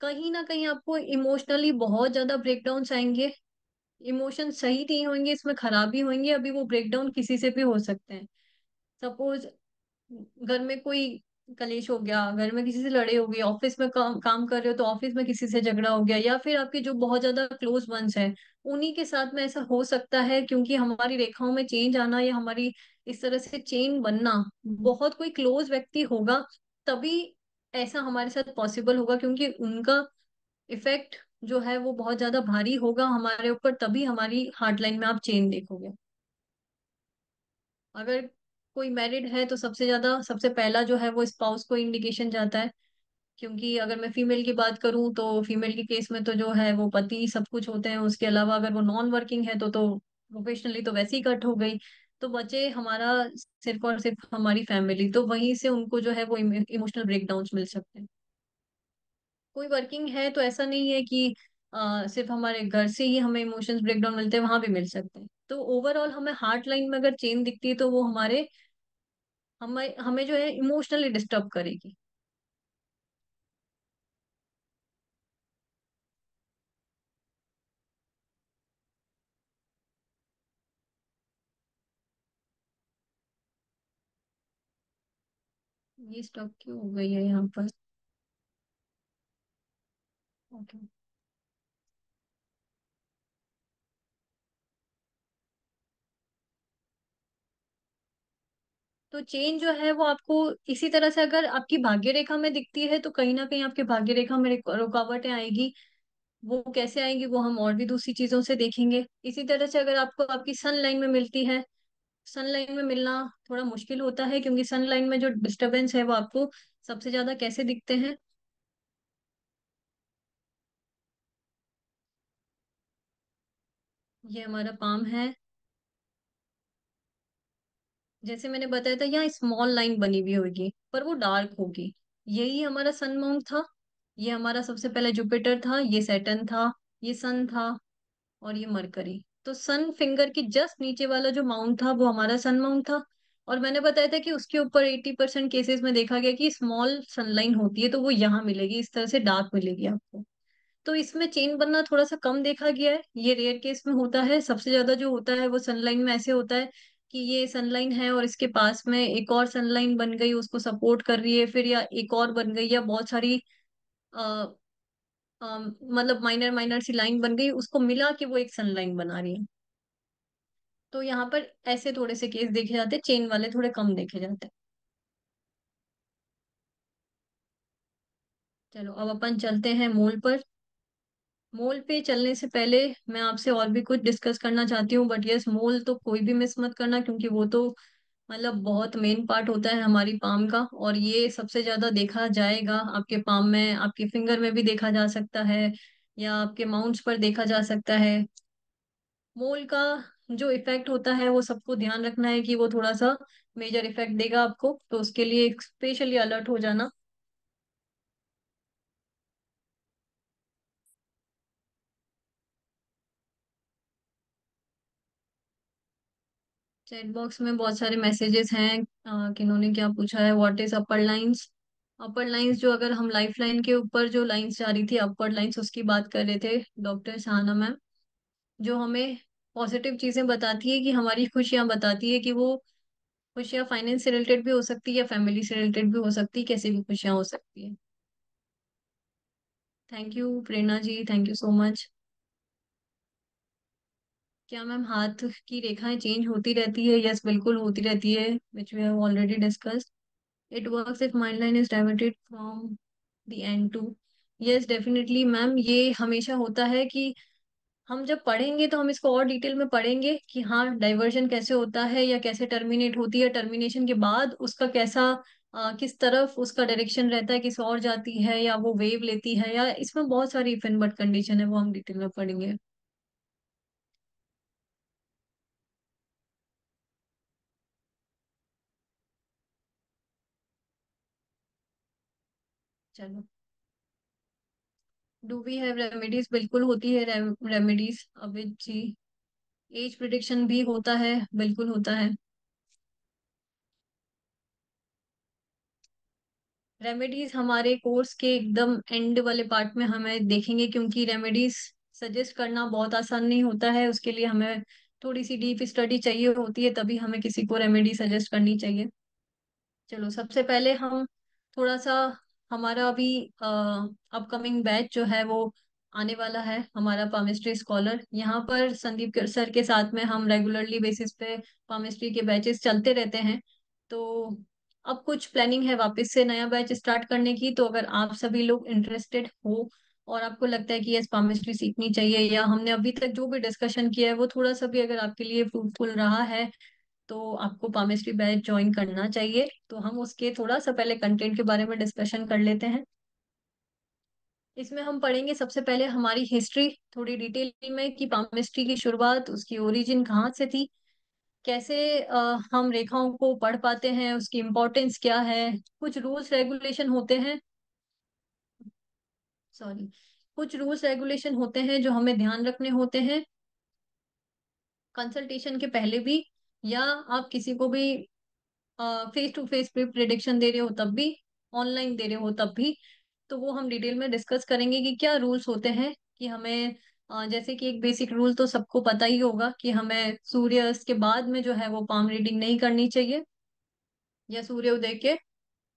कहीं ना कहीं आपको इमोशनली बहुत ज्यादा ब्रेकडाउन आएंगे, इमोशन सही नहीं होंगे, इसमें खराबी होंगी, अभी वो ब्रेकडाउन किसी से भी हो सकते हैं। सपोज घर में कोई कलेश हो गया, घर में किसी से लड़े हो गए, ऑफिस में काम कर रहे हो तो ऑफिस में किसी से झगड़ा हो गया, या फिर आपके जो बहुत ज्यादा क्लोज वंस है उन्हीं के साथ में ऐसा हो सकता है, क्योंकि हमारी रेखाओं में चेंज आना या हमारी इस तरह से चेन बनना, बहुत कोई क्लोज व्यक्ति होगा तभी ऐसा हमारे साथ पॉसिबल होगा, क्योंकि उनका इफेक्ट जो है वो बहुत ज्यादा भारी होगा हमारे ऊपर, तभी हमारी हार्ट लाइन में आप चेन देखोगे। अगर कोई मैरिड है तो सबसे ज्यादा सबसे पहला जो है वो स्पाउस को इंडिकेशन जाता है। क्योंकि अगर मैं फीमेल की बात करूं तो फीमेल के केस में तो जो है वो पति सब कुछ होते हैं, उसके अलावा अगर वो नॉन वर्किंग है तो प्रोफेशनली तो वैसे ही कट हो गई। तो बचे हमारा सिर्फ और सिर्फ हमारी फैमिली, तो वहीं से उनको जो है वो इमोशनल ब्रेकडाउन मिल सकते हैं। कोई वर्किंग है तो ऐसा नहीं है कि सिर्फ हमारे घर से ही हमें इमोशंस ब्रेकडाउन मिलते हैं, वहां भी मिल सकते हैं। तो ओवरऑल हमें हार्ट लाइन में अगर चेन दिखती है तो वो हमारे हमें हमें जो है इमोशनली डिस्टर्ब करेगी। ये स्टॉप क्यों हो गई है यहाँ पर? ओके। तो चेन जो है वो आपको इसी तरह से अगर आपकी भाग्य रेखा में दिखती है तो कहीं ना कहीं आपके भाग्य रेखा में रुकावटें आएगी। वो कैसे आएंगी वो हम और भी दूसरी चीजों से देखेंगे। इसी तरह से अगर आपको आपकी सन लाइन में मिलती है, सन लाइन में मिलना थोड़ा मुश्किल होता है, क्योंकि सन लाइन में जो डिस्टरबेंस है वो आपको सबसे ज्यादा कैसे दिखते हैं? ये हमारा पाम है, जैसे मैंने बताया था यहाँ स्मॉल लाइन बनी हुई होगी पर वो डार्क होगी। यही हमारा सन माउंट था, ये हमारा सबसे पहले जुपिटर था, ये सैटर्न था, ये सन था, और ये मरकरी। तो सन फिंगर की जस्ट नीचे वाला जो माउंट था वो हमारा सन माउंट था। और मैंने बताया था कि उसके ऊपर 80% केसेस में देखा गया कि स्मॉल सनलाइन होती है, तो वो यहाँ मिलेगी, इस तरह से डार्क मिलेगी आपको। तो इसमें चेन बनना थोड़ा सा कम देखा गया है, ये रेयर केस में होता है। सबसे ज्यादा जो होता है वो सनलाइन में ऐसे होता है कि ये सनलाइन है और इसके पास में एक और सनलाइन बन गई, उसको सपोर्ट कर रही है, फिर या एक और बन गई, या बहुत सारी मतलब माइनर माइनर सी लाइन बन गई, उसको मिला के वो एक सनलाइन बना रही है। तो यहाँ पर ऐसे थोड़े से केस देखे जाते हैं, चेन वाले थोड़े कम देखे जाते हैं। चलो अब अपन चलते हैं मूल पर। मूल पे चलने से पहले मैं आपसे और भी कुछ डिस्कस करना चाहती हूँ, बट यस मूल तो कोई भी मिस मत करना, क्योंकि वो तो मतलब बहुत मेन पार्ट होता है हमारी पाम का, और ये सबसे ज्यादा देखा जाएगा आपके पाम में, आपके फिंगर में भी देखा जा सकता है, या आपके माउंट्स पर देखा जा सकता है। मोल का जो इफेक्ट होता है वो सबको ध्यान रखना है कि वो थोड़ा सा मेजर इफेक्ट देगा आपको, तो उसके लिए स्पेशली अलर्ट हो जाना। चैट बॉक्स में बहुत सारे मैसेजेस हैं। किन्होंने क्या पूछा है, what is upper lines? Upper lines जो, अगर हम लाइफ लाइन के ऊपर जो लाइंस जा रही थी अपर लाइंस, उसकी बात कर रहे थे डॉक्टर सहाना मैम। जो हमें पॉजिटिव चीजें बताती है, कि हमारी खुशियां बताती है, कि वो खुशियां फाइनेंस से रिलेटेड भी हो सकती है या फैमिली से रिलेटेड भी हो सकती है, कैसी भी खुशियां हो सकती है। Thank you Prerna ji, thank you so much. क्या मैम हाथ की रेखाएं चेंज होती रहती है? यस, बिल्कुल होती रहती है, which we have already discussed. It works if mind line is diverted from the end to. Yes definitely ma'am, ये हमेशा होता है कि हम जब पढ़ेंगे तो हम इसको और डिटेल में पढ़ेंगे कि हाँ डाइवर्जन कैसे होता है या कैसे टर्मिनेट होती है, टर्मिनेशन के बाद उसका कैसा किस तरफ उसका डायरेक्शन रहता है, किस और जाती है या वो वेव लेती है, या इसमें बहुत सारी इफ एंड बट कंडीशन है, वो हम डिटेल में पढ़ेंगे। चलो, डू वी हैव रेमेडीज? बिल्कुल होती है रेमेडीज अभी जी। एज प्रिडिक्शन भी होता है, बिल्कुल होता है। रेमेडीज हमारे कोर्स के एकदम एंड वाले पार्ट में हमें देखेंगे, क्योंकि रेमेडीज सजेस्ट करना बहुत आसान नहीं होता है, उसके लिए हमें थोड़ी सी डीप स्टडी चाहिए होती है, तभी हमें किसी को रेमेडी सजेस्ट करनी चाहिए। चलो, सबसे पहले हम थोड़ा सा, हमारा अभी अपकमिंग बैच जो है वो आने वाला है, हमारा पामिस्ट्री स्कॉलर। यहाँ पर संदीप सर के साथ में हम रेगुलरली बेसिस पे पामिस्ट्री के बैचेस चलते रहते हैं। तो अब कुछ प्लानिंग है वापस से नया बैच स्टार्ट करने की, तो अगर आप सभी लोग इंटरेस्टेड हो और आपको लगता है कि यस पामिस्ट्री सीखनी चाहिए, या हमने अभी तक जो भी डिस्कशन किया है वो थोड़ा सा भी अगर आपके लिए फ्रूटफुल रहा है, तो आपको पामिस्ट्री बैच ज्वाइन करना चाहिए। तो हम उसके थोड़ा सा पहले कंटेंट के बारे में डिस्कशन कर लेते हैं। इसमें हम पढ़ेंगे सबसे पहले हमारी हिस्ट्री थोड़ी डिटेल में, कि पामिस्ट्री की शुरुआत, उसकी ओरिजिन कहाँ से थी, कैसे हम रेखाओं को पढ़ पाते हैं, उसकी इम्पोर्टेंस क्या है, कुछ रूल्स रेगुलेशन होते हैं, सॉरी, कुछ रूल्स रेगुलेशन होते हैं जो हमें ध्यान रखने होते हैं कंसल्टेशन के पहले भी, या आप किसी को भी फेस टू फेस पे प्रिडिक्शन दे रहे हो तब भी, ऑनलाइन दे रहे हो तब भी। तो वो हम डिटेल में डिस्कस करेंगे कि क्या रूल्स होते हैं, कि हमें जैसे कि एक बेसिक रूल तो सबको पता ही होगा कि हमें सूर्यास्त के बाद में जो है वो पाम रीडिंग नहीं करनी चाहिए, या सूर्योदय के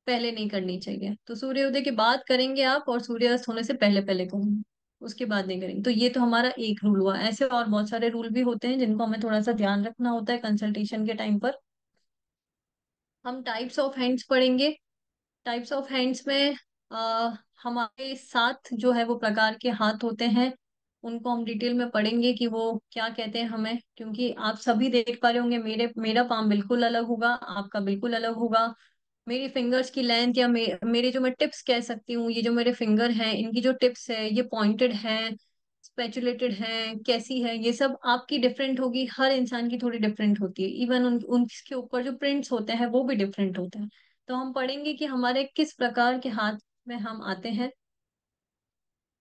पहले नहीं करनी चाहिए। तो सूर्योदय के बाद करेंगे आप, और सूर्यास्त होने से पहले पहले करेंगे, उसके बाद नहीं करेंगे। तो ये तो हमारा एक रूल हुआ, ऐसे और बहुत सारे रूल भी होते हैं जिनको हमें थोड़ा सा ध्यान रखना होता है कंसल्टेशन के टाइम पर। हम टाइप्स ऑफ हैंड्स पढ़ेंगे। टाइप्स ऑफ हैंड्स में आ, हमारे साथ जो है वो प्रकार के हाथ होते हैं, उनको हम डिटेल में पढ़ेंगे कि वो क्या कहते हैं हमें, क्योंकि आप सभी देख पा रहे होंगे मेरा पाम बिल्कुल अलग होगा, आपका बिल्कुल अलग होगा। मेरी फिंगर्स की लेंथ या मेरे जो मैं टिप्स कह सकती हूँ, ये जो मेरे फिंगर हैं इनकी जो टिप्स है ये पॉइंटेड हैं, स्पेचुलेटेड हैं, कैसी है, ये सब आपकी डिफरेंट होगी, हर इंसान की थोड़ी डिफरेंट होती है। इवन उनके ऊपर जो प्रिंट्स होते हैं वो भी डिफरेंट होते हैं। तो हम पढ़ेंगे कि हमारे किस प्रकार के हाथ में हम आते हैं,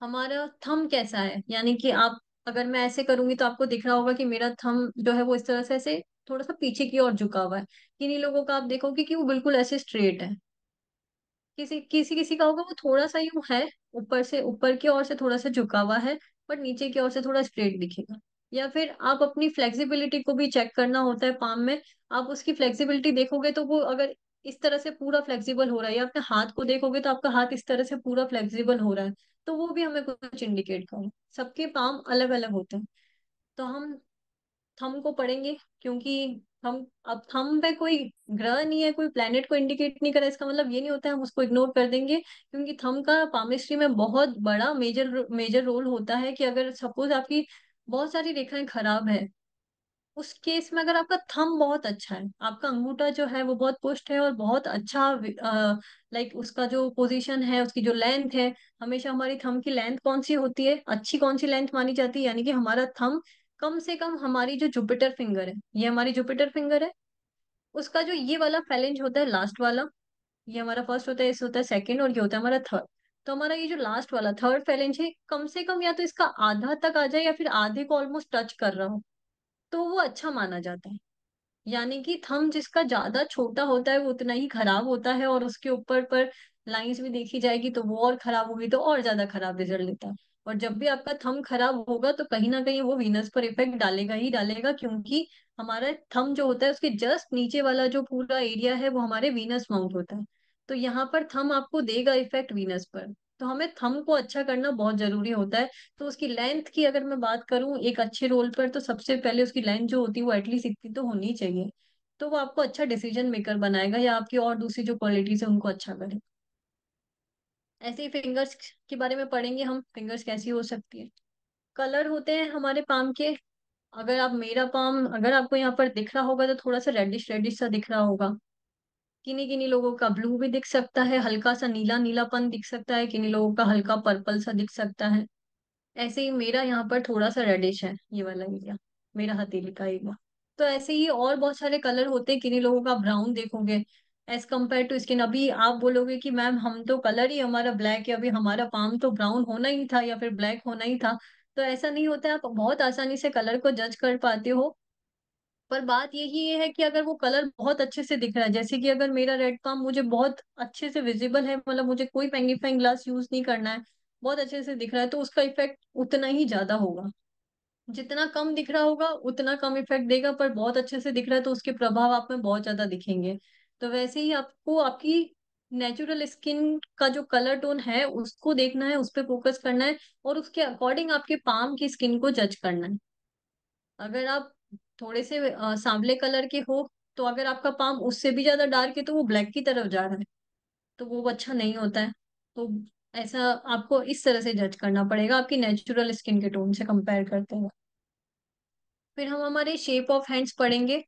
हमारा थंब कैसा है, यानी कि आप, अगर मैं ऐसे करूंगी तो आपको दिख रहा होगा कि मेरा थंब जो है वो इस तरह से ऐसे थोड़ा सा पीछे की ओर झुका हुआ है। किन्हीं लोगों का आप देखोगे कि वो बिल्कुल ऐसे स्ट्रेट है, किसी किसी किसी का होगा वो थोड़ा सा यूं है, ऊपर से ऊपर की ओर से थोड़ा सा झुका हुआ है, बट नीचे की ओर से थोड़ा स्ट्रेट दिखेगा। या फिर आप अपनी फ्लेक्सिबिलिटी को भी चेक करना होता है पाम में। आप उसकी फ्लेक्सिबिलिटी देखोगे तो वो अगर इस तरह से पूरा फ्लेक्सिबल हो रहा है, या अपने हाथ को देखोगे तो आपका हाथ इस तरह से पूरा फ्लेक्सिबल हो रहा है, तो वो भी हमें कुछ इंडिकेट करें। सबके पाम अलग अलग होते हैं। तो हम थंब को पढ़ेंगे, क्योंकि हम, अब थंब पे कोई ग्रह नहीं है, कोई प्लेनेट को इंडिकेट नहीं कर रहा, इसका मतलब ये नहीं होता है हम उसको इग्नोर कर देंगे, क्योंकि थंब का पामिस्ट्री में बहुत बड़ा मेजर मेजर रोल होता है। कि अगर सपोज आपकी बहुत सारी रेखाएं खराब है, उस केस में अगर आपका थंब बहुत अच्छा है, आपका अंगूठा जो है वो बहुत पुष्ट है और बहुत अच्छा, लाइक उसका जो पोजीशन है, उसकी जो लेंथ है, हमेशा हमारी थंब की लेंथ कौन सी होती है, अच्छी कौन सी लेंथ मानी जाती है, यानी कि हमारा थंब कम से कम, हमारी जो जुपिटर फिंगर है, ये हमारी जुपिटर फिंगर है, उसका जो ये वाला फैलेंज होता है लास्ट वाला, ये हमारा फर्स्ट होता है, इस होता है सेकंड, और ये होता है हमारा थर्ड। तो हमारा ये जो लास्ट वाला थर्ड फैलेंज है, कम से कम या तो इसका आधा तक आ जाए या फिर आधे को ऑलमोस्ट टच कर रहा हो, तो वो अच्छा माना जाता है। यानी कि थंब जिसका ज्यादा छोटा होता है वो उतना ही खराब होता है, और उसके ऊपर पर लाइंस भी देखी जाएगी तो वो और खराब होगी, तो और ज्यादा खराब रिजल्ट देता है। और जब भी आपका थंब खराब होगा तो कहीं ना कहीं वो वीनस पर इफेक्ट डालेगा ही डालेगा, क्योंकि हमारा थंब जो होता है उसके जस्ट नीचे वाला जो पूरा एरिया है वो हमारे वीनस माउंट होता है। तो यहाँ पर थंब आपको देगा इफेक्ट वीनस पर। तो हमें थंब को अच्छा करना बहुत जरूरी होता है। तो उसकी लेंथ की अगर मैं बात करूं एक अच्छे रोल पर, तो सबसे पहले उसकी लेंथ जो होती है वो एटलीस्ट इतनी तो होनी चाहिए। तो वो आपको अच्छा डिसीजन मेकर बनाएगा, या आपकी और दूसरी जो क्वालिटीज है उनको अच्छा करे। ऐसे ही फिंगर्स के बारे में पढ़ेंगे हम, फिंगर्स कैसी हो सकती है। कलर होते हैं हमारे पाम के। अगर आप मेरा पाम अगर आपको यहाँ पर दिख रहा होगा तो थोड़ा सा रेडिश रेडिश सा दिख रहा होगा। किन्हीं किन्हीं लोगों का ब्लू भी दिख सकता है, हल्का सा नीला नीलापन दिख सकता है, किन्हीं लोगों का हल्का पर्पल सा दिख सकता है। ऐसे ही मेरा यहाँ पर थोड़ा सा रेडिश है ये वाला एरिया, मेरा हथेली का एरिया। तो ऐसे ही और बहुत सारे कलर होते हैं, किन्हीं लोगों का ब्राउन देखोगे एज कम्पेयर टू स्किन। अभी आप बोलोगे कि मैम हम तो कलर ही हमारा ब्लैक है, अभी हमारा पाम तो ब्राउन होना ही था या फिर ब्लैक होना ही था। तो ऐसा नहीं होता है, आप बहुत आसानी से कलर को जज कर पाते हो। पर बात यही है कि अगर वो कलर बहुत अच्छे से दिख रहा है, जैसे कि अगर मेरा रेड पाम मुझे बहुत अच्छे से विजिबल है, मतलब मुझे कोई मैग्नीफाइंग ग्लास यूज नहीं करना है, बहुत अच्छे से दिख रहा है, तो उसका इफेक्ट उतना ही ज्यादा होगा। जितना कम दिख रहा होगा उतना कम इफेक्ट देगा, पर बहुत अच्छे से दिख रहा है तो उसके प्रभाव आप में बहुत ज्यादा दिखेंगे। तो वैसे ही आपको आपकी नेचुरल स्किन का जो कलर टोन है उसको देखना है, उस पर फोकस करना है, और उसके अकॉर्डिंग आपके पाम की स्किन को जज करना है। अगर आप थोड़े से सांवले कलर के हो, तो अगर आपका पाम उससे भी ज्यादा डार्क है तो वो ब्लैक की तरफ जा रहा है, तो वो अच्छा नहीं होता है। तो ऐसा आपको इस तरह से जज करना पड़ेगा आपकी नेचुरल स्किन के टोन से कंपेयर करते हुए। फिर हम हमारे शेप ऑफ हैंड्स पढ़ेंगे।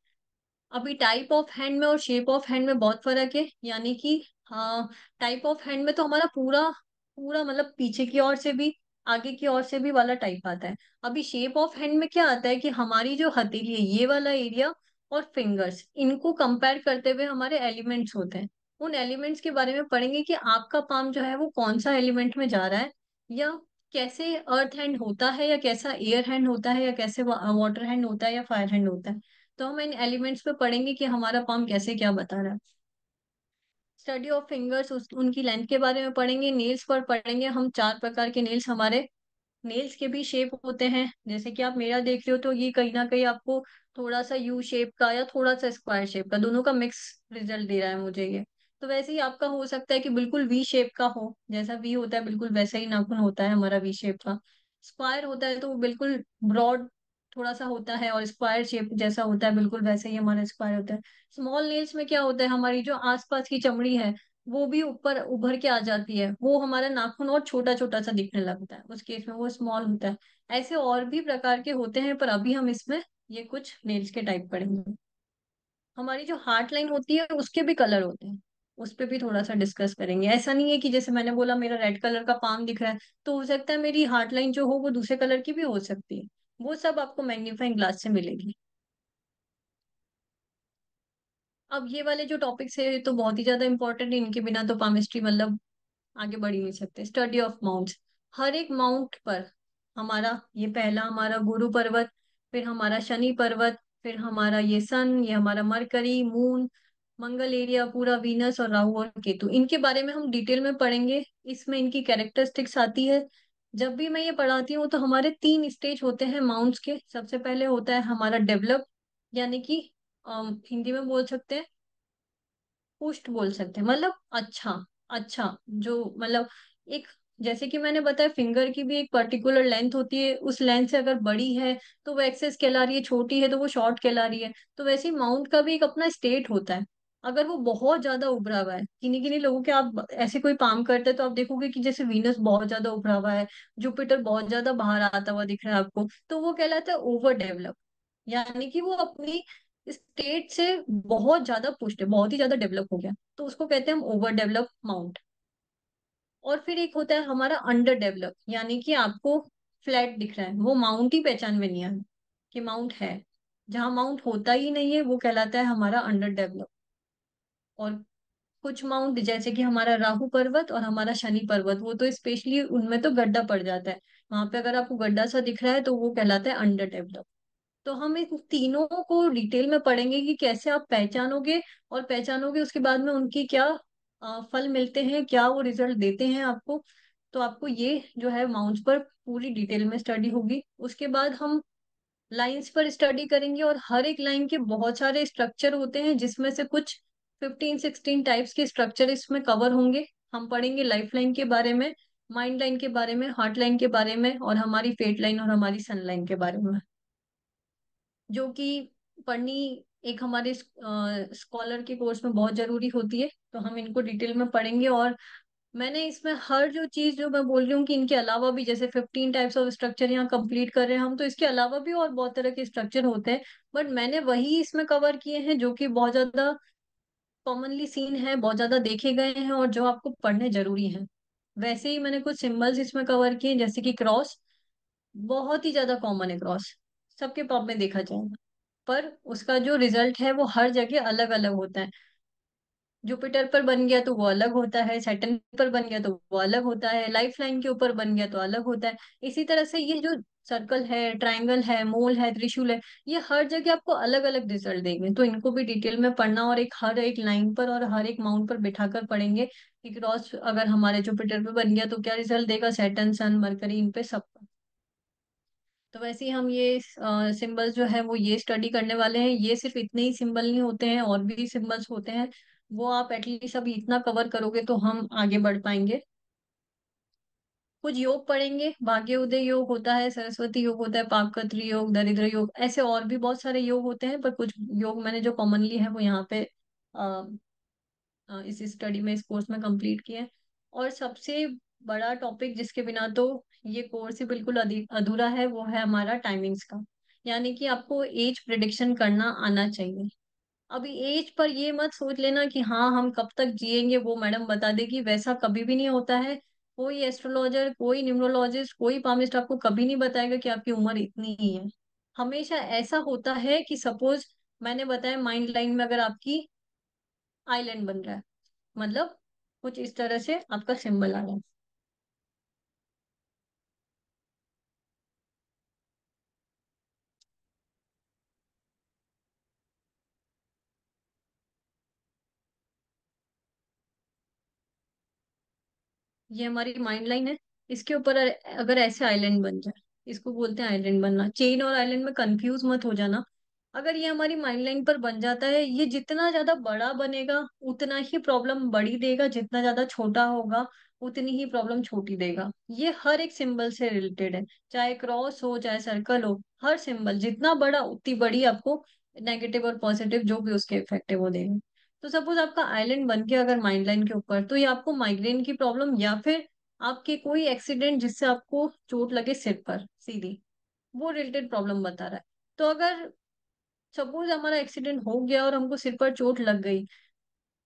अभी टाइप ऑफ हैंड में और शेप ऑफ हैंड में बहुत फर्क है, यानी कि हाँ, टाइप ऑफ हैंड में तो हमारा पूरा पूरा मतलब पीछे की ओर से भी आगे की ओर से भी वाला टाइप आता है। अभी शेप ऑफ हैंड में क्या आता है कि हमारी जो हथेली है ये वाला एरिया और फिंगर्स, इनको कंपेयर करते हुए हमारे एलिमेंट्स होते हैं। उन एलिमेंट्स के बारे में पढ़ेंगे कि आपका पाम जो है वो कौन सा एलिमेंट में जा रहा है, या कैसे अर्थ हैंड होता है, या कैसा एयर हैंड होता है, या कैसे वाटर हैंड होता है, या फायर हैंड होता है। तो हम इन एलिमेंट्स पे पढ़ेंगे कि हमारा पाम कैसे क्या बता रहा है। स्टडी ऑफ फिंगर्स, उनकी लेंथ के बारे में पढ़ेंगे। नेल्स पर पढ़ेंगे हम, 4 प्रकार के नेल्स हमारे। नेल्स के भी शेप होते हैं, जैसे कि आप मेरा देख रहे हो तो ये कहीं ना कहीं आपको थोड़ा सा यू शेप का या थोड़ा सा स्क्वायर शेप का, दोनों का मिक्स रिजल्ट दे रहा है मुझे ये। तो वैसे ही आपका हो सकता है कि बिल्कुल वी शेप का हो, जैसा वी होता है बिल्कुल वैसा ही नाखून होता है हमारा वी शेप का। स्क्वायर होता है तो वो बिल्कुल ब्रॉड थोड़ा सा होता है, और स्क्वायर शेप जैसा होता है बिल्कुल वैसे ही हमारा स्क्वायर होता है। स्मॉल नेल्स में क्या होता है, हमारी जो आसपास की चमड़ी है वो भी ऊपर उभर के आ जाती है, वो हमारा नाखून और छोटा छोटा सा दिखने लगता है, उस केस में वो स्मॉल होता है। ऐसे और भी प्रकार के होते हैं, पर अभी हम इसमें ये कुछ नेल्स के टाइप पढ़ेंगे। हमारी जो हार्ट लाइन होती है उसके भी कलर होते हैं, उस पे भी थोड़ा सा डिस्कस करेंगे। ऐसा नहीं है कि जैसे मैंने बोला मेरा रेड कलर का पाम दिख रहा है तो हो सकता है मेरी हार्ट लाइन जो हो वो दूसरे कलर की भी हो सकती है। वो सब आपको मैग्नीफाइंग ग्लास से मिलेगी। अब ये वाले जो टॉपिक्स है तो बहुत ही ज्यादा इंपॉर्टेंट है, इनके बिना तो पामिस्ट्री मतलब आगे बढ़ ही नहीं सकते। स्टडी ऑफ माउंट्स, हर एक माउंट पर हमारा ये पहला हमारा गुरु पर्वत, फिर हमारा शनि पर्वत, फिर हमारा ये सन, ये हमारा मरकरी, मून, मंगल एरिया पूरा, वीनस और राहु और केतु, इनके बारे में हम डिटेल में पढ़ेंगे। इसमें इनकी कैरेक्टरिस्टिक्स आती है। जब भी मैं ये पढ़ाती हूँ तो हमारे 3 स्टेज होते हैं माउंट्स के। सबसे पहले होता है हमारा डेवलप, यानी कि हिंदी में बोल सकते हैं पुष्ट बोल सकते हैं, मतलब अच्छा अच्छा, जो मतलब एक, जैसे कि मैंने बताया फिंगर की भी एक पर्टिकुलर लेंथ होती है, उस लेंथ से अगर बड़ी है तो वो एक्सेस कहला रही है, छोटी है तो वो शॉर्ट कहला रही है। तो वैसे ही माउंट का भी एक अपना स्टेट होता है। अगर वो बहुत ज्यादा उभरा हुआ है, किन्हीं किन्हीं लोगों के आप ऐसे कोई पाम करते हैं तो आप देखोगे कि जैसे वीनस बहुत ज्यादा उभरा हुआ है, जुपिटर बहुत ज्यादा बाहर आता हुआ दिख रहा है आपको, तो वो कहलाता है ओवर डेवलप, यानी कि वो अपनी स्टेट से बहुत ज्यादा पुष्ट है, बहुत ही ज्यादा डेवलप हो गया, तो उसको कहते हैं हम ओवर डेवलप माउंट। और फिर एक होता है हमारा अंडर डेवलप, यानी कि आपको फ्लैट दिख रहा है, वो माउंट ही पहचान में नहीं आ रहा कि माउंट है। जहां माउंट होता ही नहीं है वो कहलाता है हमारा अंडर डेवलप। और कुछ माउंट जैसे कि हमारा राहु पर्वत और हमारा शनि पर्वत, वो तो स्पेशली उनमें तो गड्ढा पड़ जाता है, वहां पे अगर आपको गड्ढा सा दिख रहा है तो वो कहलाता है अंडर डेवलप। तो हम इन तीनों को डिटेल में पढ़ेंगे कि कैसे आप पहचानोगे, और पहचानोगे उसके बाद में उनकी क्या फल मिलते हैं, क्या वो रिजल्ट देते हैं आपको। तो आपको ये जो है माउंट्स पर पूरी डिटेल में स्टडी होगी। उसके बाद हम लाइंस पर स्टडी करेंगे, और हर एक लाइन के बहुत सारे स्ट्रक्चर होते हैं, जिसमें से कुछ 15-16 टाइप्स के स्ट्रक्चर इसमें कवर होंगे। हम पढ़ेंगे लाइफ लाइन के बारे में, माइंड लाइन के बारे में, हार्ट लाइन के बारे में, और हमारी फेट लाइन और हमारी सन लाइन के बारे में, जो कि पढ़नी एक हमारे स्कॉलर के कोर्स में बहुत जरूरी होती है। तो हम इनको डिटेल में पढ़ेंगे। और मैंने इसमें हर जो चीज जो मैं बोल रही हूँ कि इनके अलावा भी, जैसे 15 टाइप्स ऑफ स्ट्रक्चर यहाँ कंप्लीट कर रहे हैं हम, तो इसके अलावा भी और बहुत तरह के स्ट्रक्चर होते हैं, बट मैंने वही इसमें कवर किए हैं जो कि बहुत ज्यादा कॉमनली सीन है, बहुत ज्यादा देखे गए हैं, और जो आपको पढ़ने जरूरी हैं। वैसे ही मैंने कुछ सिंबल्स इसमें कवर किए हैं, जैसे कि क्रॉस। बहुत ही ज्यादा कॉमन है क्रॉस, सबके पॉप में देखा जाएगा, पर उसका जो रिजल्ट है वो हर जगह अलग अलग होता है। जुपिटर पर बन गया तो वो अलग होता है, सैटर्न पर बन गया तो वो अलग होता है, लाइफ लाइन के ऊपर बन गया तो अलग होता है। इसी तरह से ये जो सर्कल है, ट्रायंगल है, मोल है, त्रिशूल है, ये हर जगह आपको अलग अलग रिजल्ट देंगे। तो इनको भी डिटेल में पढ़ना, और एक हर एक लाइन पर और हर एक माउंट पर बिठाकर पढ़ेंगे कि क्रॉस अगर हमारे जुपिटर पे बन गया तो क्या रिजल्ट देगा, सैटर्न, सन, मरकरी, इन पे सब। तो वैसे ही हम ये सिंबल्स जो है वो ये स्टडी करने वाले हैं। ये सिर्फ इतने ही सिंबल नहीं होते हैं, और भी सिंबल्स होते हैं। वो आप एटलीस्ट अभी इतना कवर करोगे तो हम आगे बढ़ पाएंगे। कुछ योग पढ़ेंगे, भाग्य उदय योग होता है, सरस्वती योग होता है, पापकत्री योग, दरिद्र योग, ऐसे और भी बहुत सारे योग होते हैं, पर कुछ योग मैंने जो कॉमनली है वो यहाँ पे इस स्टडी में, इस कोर्स में कंप्लीट किया है। और सबसे बड़ा टॉपिक जिसके बिना तो ये कोर्स ही बिल्कुल अधूरा है, वो है हमारा टाइमिंग्स का। यानी कि आपको एज प्रिडिक्शन करना आना चाहिए। अभी एज पर ये मत सोच लेना कि हाँ हम कब तक जिएंगे वो मैडम बता देगी, वैसा कभी भी नहीं होता है। कोई एस्ट्रोलॉजर, कोई न्यूमरोलॉजिस्ट, कोई पामिस्ट आपको कभी नहीं बताएगा कि आपकी उम्र इतनी ही है। हमेशा ऐसा होता है कि सपोज मैंने बताया माइंड लाइन में अगर आपकी आइलैंड बन रहा है, मतलब कुछ इस तरह से आपका सिंबल आ रहा है। ये हमारी माइंड लाइन है। इसके ऊपर अगर ऐसे आइलैंड बन जाए, इसको बोलते हैं आइलैंड बनना। चेन और आइलैंड में कंफ्यूज मत हो जाना। अगर ये हमारी माइंड लाइन पर बन जाता है, ये जितना ज्यादा बड़ा बनेगा उतना ही प्रॉब्लम बड़ी देगा, जितना ज्यादा छोटा होगा उतनी ही प्रॉब्लम छोटी देगा। ये हर एक सिंबल से रिलेटेड है, चाहे क्रॉस हो चाहे सर्कल हो। हर सिंबल जितना बड़ा उतनी बड़ी आपको नेगेटिव और पॉजिटिव जो भी उसके इफेक्ट है वो देंगे। तो सपोज आपका आइलैंड बन के अगर माइंड लाइन के ऊपर, तो ये आपको माइग्रेन की प्रॉब्लम, या फिर आपके कोई एक्सीडेंट जिससे आपको चोट लगे सिर पर सीधी, वो रिलेटेड प्रॉब्लम बता रहा है। तो अगर सपोज हमारा एक्सीडेंट हो गया और हमको सिर पर चोट लग गई,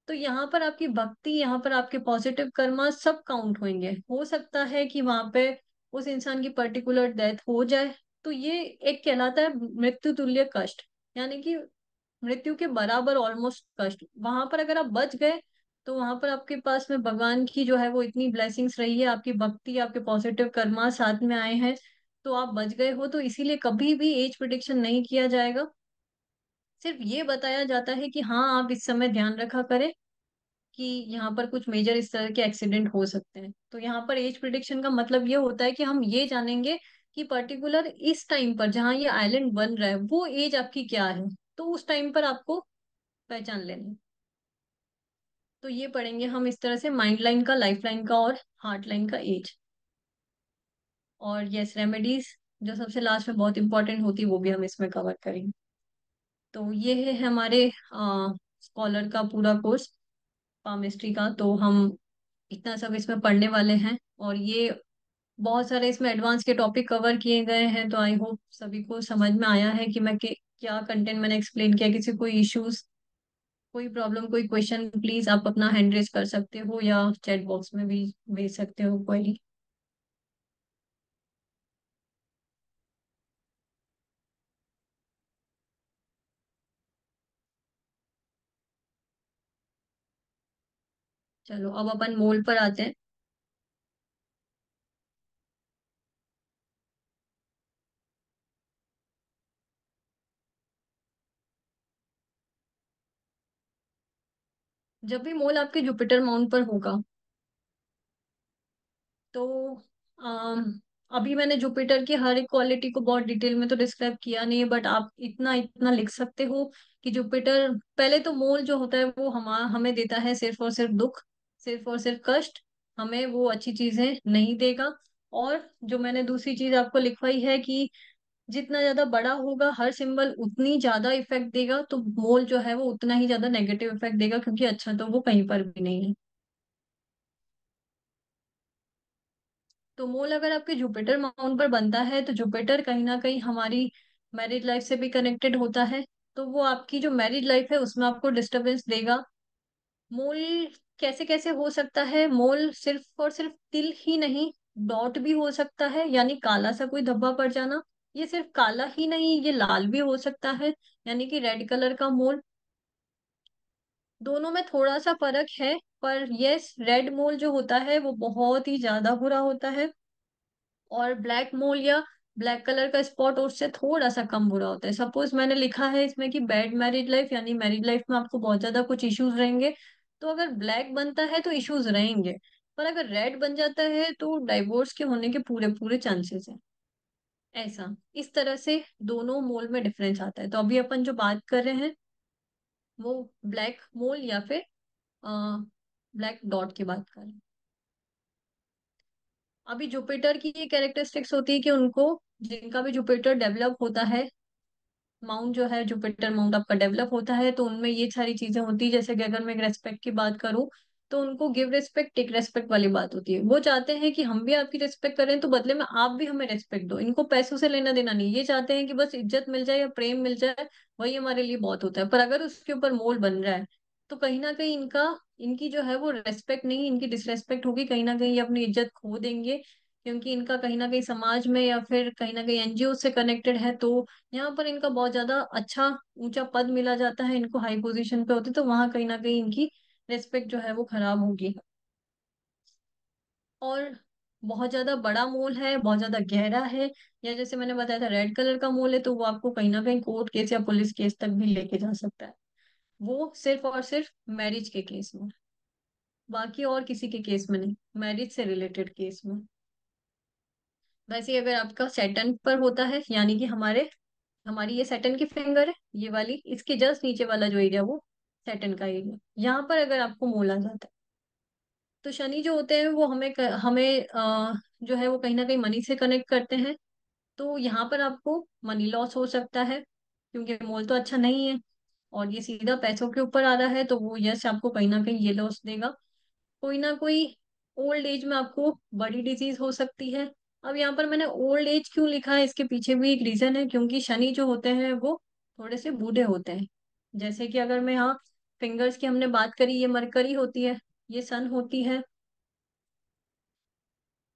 तो यहाँ पर आपकी भक्ति, यहाँ पर आपके पॉजिटिव कर्मा सब काउंट होंगे। हो सकता है कि वहां पे उस इंसान की पर्टिकुलर डेथ हो जाए। तो ये एक कहलाता है मृत्यु तुल्य कष्ट, यानी कि मृत्यु के बराबर ऑलमोस्ट कष्ट। वहां पर अगर आप बच गए, तो वहां पर आपके पास में भगवान की जो है वो इतनी ब्लेसिंग्स रही है, आपकी भक्ति, आपके पॉजिटिव कर्मा साथ में आए हैं, तो आप बच गए हो। तो इसीलिए कभी भी एज प्रिडिक्शन नहीं किया जाएगा। सिर्फ ये बताया जाता है कि हाँ आप इस समय ध्यान रखा करें कि यहाँ पर कुछ मेजर इस तरह के एक्सीडेंट हो सकते हैं। तो यहाँ पर एज प्रिडिक्शन का मतलब ये होता है कि हम ये जानेंगे कि पर्टिकुलर इस टाइम पर जहाँ ये आइलैंड बन रहा है वो एज आपकी क्या है, तो उस टाइम पर आपको पहचान लेना है। तो ये पढ़ेंगे हम इस तरह से, माइंड लाइन का, लाइफ लाइन का और हार्ट लाइन का एज। और यस, रेमेडीज जो सबसे लास्ट में बहुत इंपॉर्टेंट होती है वो भी हम इसमें कवर करेंगे। तो ये है हमारे स्कॉलर का पूरा कोर्स, पामिस्ट्री का। तो हम इतना सब इसमें पढ़ने वाले हैं, और ये बहुत सारे इसमें एडवांस के टॉपिक कवर किए गए हैं। तो आई होप सभी को समझ में आया है कि क्या कंटेंट मैंने एक्सप्लेन किया। किसी कोई इश्यूज, कोई प्रॉब्लम, कोई क्वेश्चन, प्लीज आप अपना हैंड रेज कर सकते हो, या चैट बॉक्स में भी भेज सकते हो क्वेरी। चलो अब अपन मोल पर आते हैं। जब भी मोल आपके जुपिटर माउंट पर होगा, तो अम, अभी मैंने जुपिटर की हर एक क्वालिटी को बहुत डिटेल में तो डिस्क्राइब किया नहीं है, बट आप इतना इतना लिख सकते हो कि जुपिटर, पहले तो मोल जो होता है वो हमें देता है सिर्फ और सिर्फ दुख, सिर्फ और सिर्फ कष्ट, हमें वो अच्छी चीजें नहीं देगा। और जो मैंने दूसरी चीज आपको लिखवाई है कि जितना ज्यादा बड़ा होगा हर सिंबल उतनी ज्यादा इफेक्ट देगा, तो मोल जो है वो उतना ही ज्यादा नेगेटिव इफेक्ट देगा, क्योंकि अच्छा तो वो कहीं पर भी नहीं है। तो मोल अगर आपके जुपिटर माउंट पर बनता है तो जुपिटर कहीं ना कहीं हमारी मैरिज लाइफ से भी कनेक्टेड होता है, तो वो आपकी जो मैरिज लाइफ है उसमें आपको डिस्टरबेंस देगा। मोल कैसे कैसे हो सकता है? मोल सिर्फ और सिर्फ तिल ही नहीं, डॉट भी हो सकता है, यानी काला सा कोई धब्बा पड़ जाना। ये सिर्फ काला ही नहीं, ये लाल भी हो सकता है, यानी कि रेड कलर का मोल। दोनों में थोड़ा सा फर्क है, पर यस, रेड मोल जो होता है वो बहुत ही ज्यादा बुरा होता है, और ब्लैक मोल या ब्लैक कलर का स्पॉट उससे थोड़ा सा कम बुरा होता है। सपोज मैंने लिखा है इसमें कि बैड मैरिज लाइफ, यानी मैरिज लाइफ में आपको बहुत ज्यादा कुछ इश्यूज रहेंगे, तो अगर ब्लैक बनता है तो इश्यूज रहेंगे, पर अगर रेड बन जाता है तो डाइवोर्स के होने के पूरे पूरे चांसेस हैं। ऐसा, इस तरह से दोनों मोल में डिफरेंस आता है। तो अभी अपन जो बात कर रहे हैं वो ब्लैक मोल या फिर ब्लैक डॉट की बात कर रहे हैं। अभी जुपिटर की ये कैरेक्टरिस्टिक्स होती है कि उनको, जिनका भी जुपिटर डेवलप होता है, माउंट जो है जुपिटर माउंट आपका डेवलप होता है, तो उनमें ये सारी चीजें होती है। जैसे कि अगर मैं रेस्पेक्ट की बात करूं, तो उनको गिव रेस्पेक्ट टेक रेस्पेक्ट वाली बात होती है। वो चाहते हैं कि हम भी आपकी रेस्पेक्ट करें तो बदले में आप भी हमें रेस्पेक्ट दो। इनको पैसों से लेना देना नहीं, ये चाहते हैं कि बस इज्जत मिल जाए या प्रेम मिल जाए, वही हमारे लिए बहुत होता है। पर अगर उसके ऊपर मोल बन रहा है तो कहीं ना कहीं इनकी जो है वो रेस्पेक्ट नहीं, इनकी डिसरेस्पेक्ट होगी, कहीं ना कहीं ये अपनी इज्जत खो देंगे, क्योंकि इनका कहीं ना कहीं समाज में या फिर कहीं ना कहीं एनजीओ से कनेक्टेड है। तो यहाँ पर इनका बहुत ज्यादा अच्छा ऊंचा पद मिला जाता है, इनको हाई पोजीशन पे होते, तो वहां कहीं ना कहीं इनकी रेस्पेक्ट जो है वो खराब होगी। और बहुत ज्यादा बड़ा मोल है, बहुत ज्यादा गहरा है, या जैसे मैंने बताया था रेड कलर का मोल है, तो वो आपको कहीं ना कहीं कोर्ट केस या पुलिस केस तक भी लेके जा सकता है। वो सिर्फ और सिर्फ मैरिज के केस में, बाकी और किसी के केस में नहीं, मैरिज से रिलेटेड केस में। वैसे ही अगर आपका सैटर्न पर होता है, यानी कि हमारी ये सैटर्न की फिंगर है, ये वाली, इसके जस्ट नीचे वाला जो एरिया वो सैटर्न का एरिया, यहाँ पर अगर आपको मोल आ जाता है, तो शनि जो होते हैं वो हमें जो है वो कहीं ना कहीं मनी से कनेक्ट करते हैं। तो यहाँ पर आपको मनी लॉस हो सकता है, क्योंकि मोल तो अच्छा नहीं है और ये सीधा पैसों के ऊपर आ रहा है, तो वो यस आपको कहीं ना कहीं ये लॉस देगा। कोई ना कोई ओल्ड एज में आपको बड़ी डिजीज हो सकती है। अब यहाँ पर मैंने ओल्ड एज क्यों लिखा है, इसके पीछे भी एक रीजन है, क्योंकि शनि जो होते हैं वो थोड़े से बूढ़े होते हैं। जैसे कि अगर मैं यहाँ फिंगर्स की हमने बात करी, ये मरकरी होती है, ये सन होती है,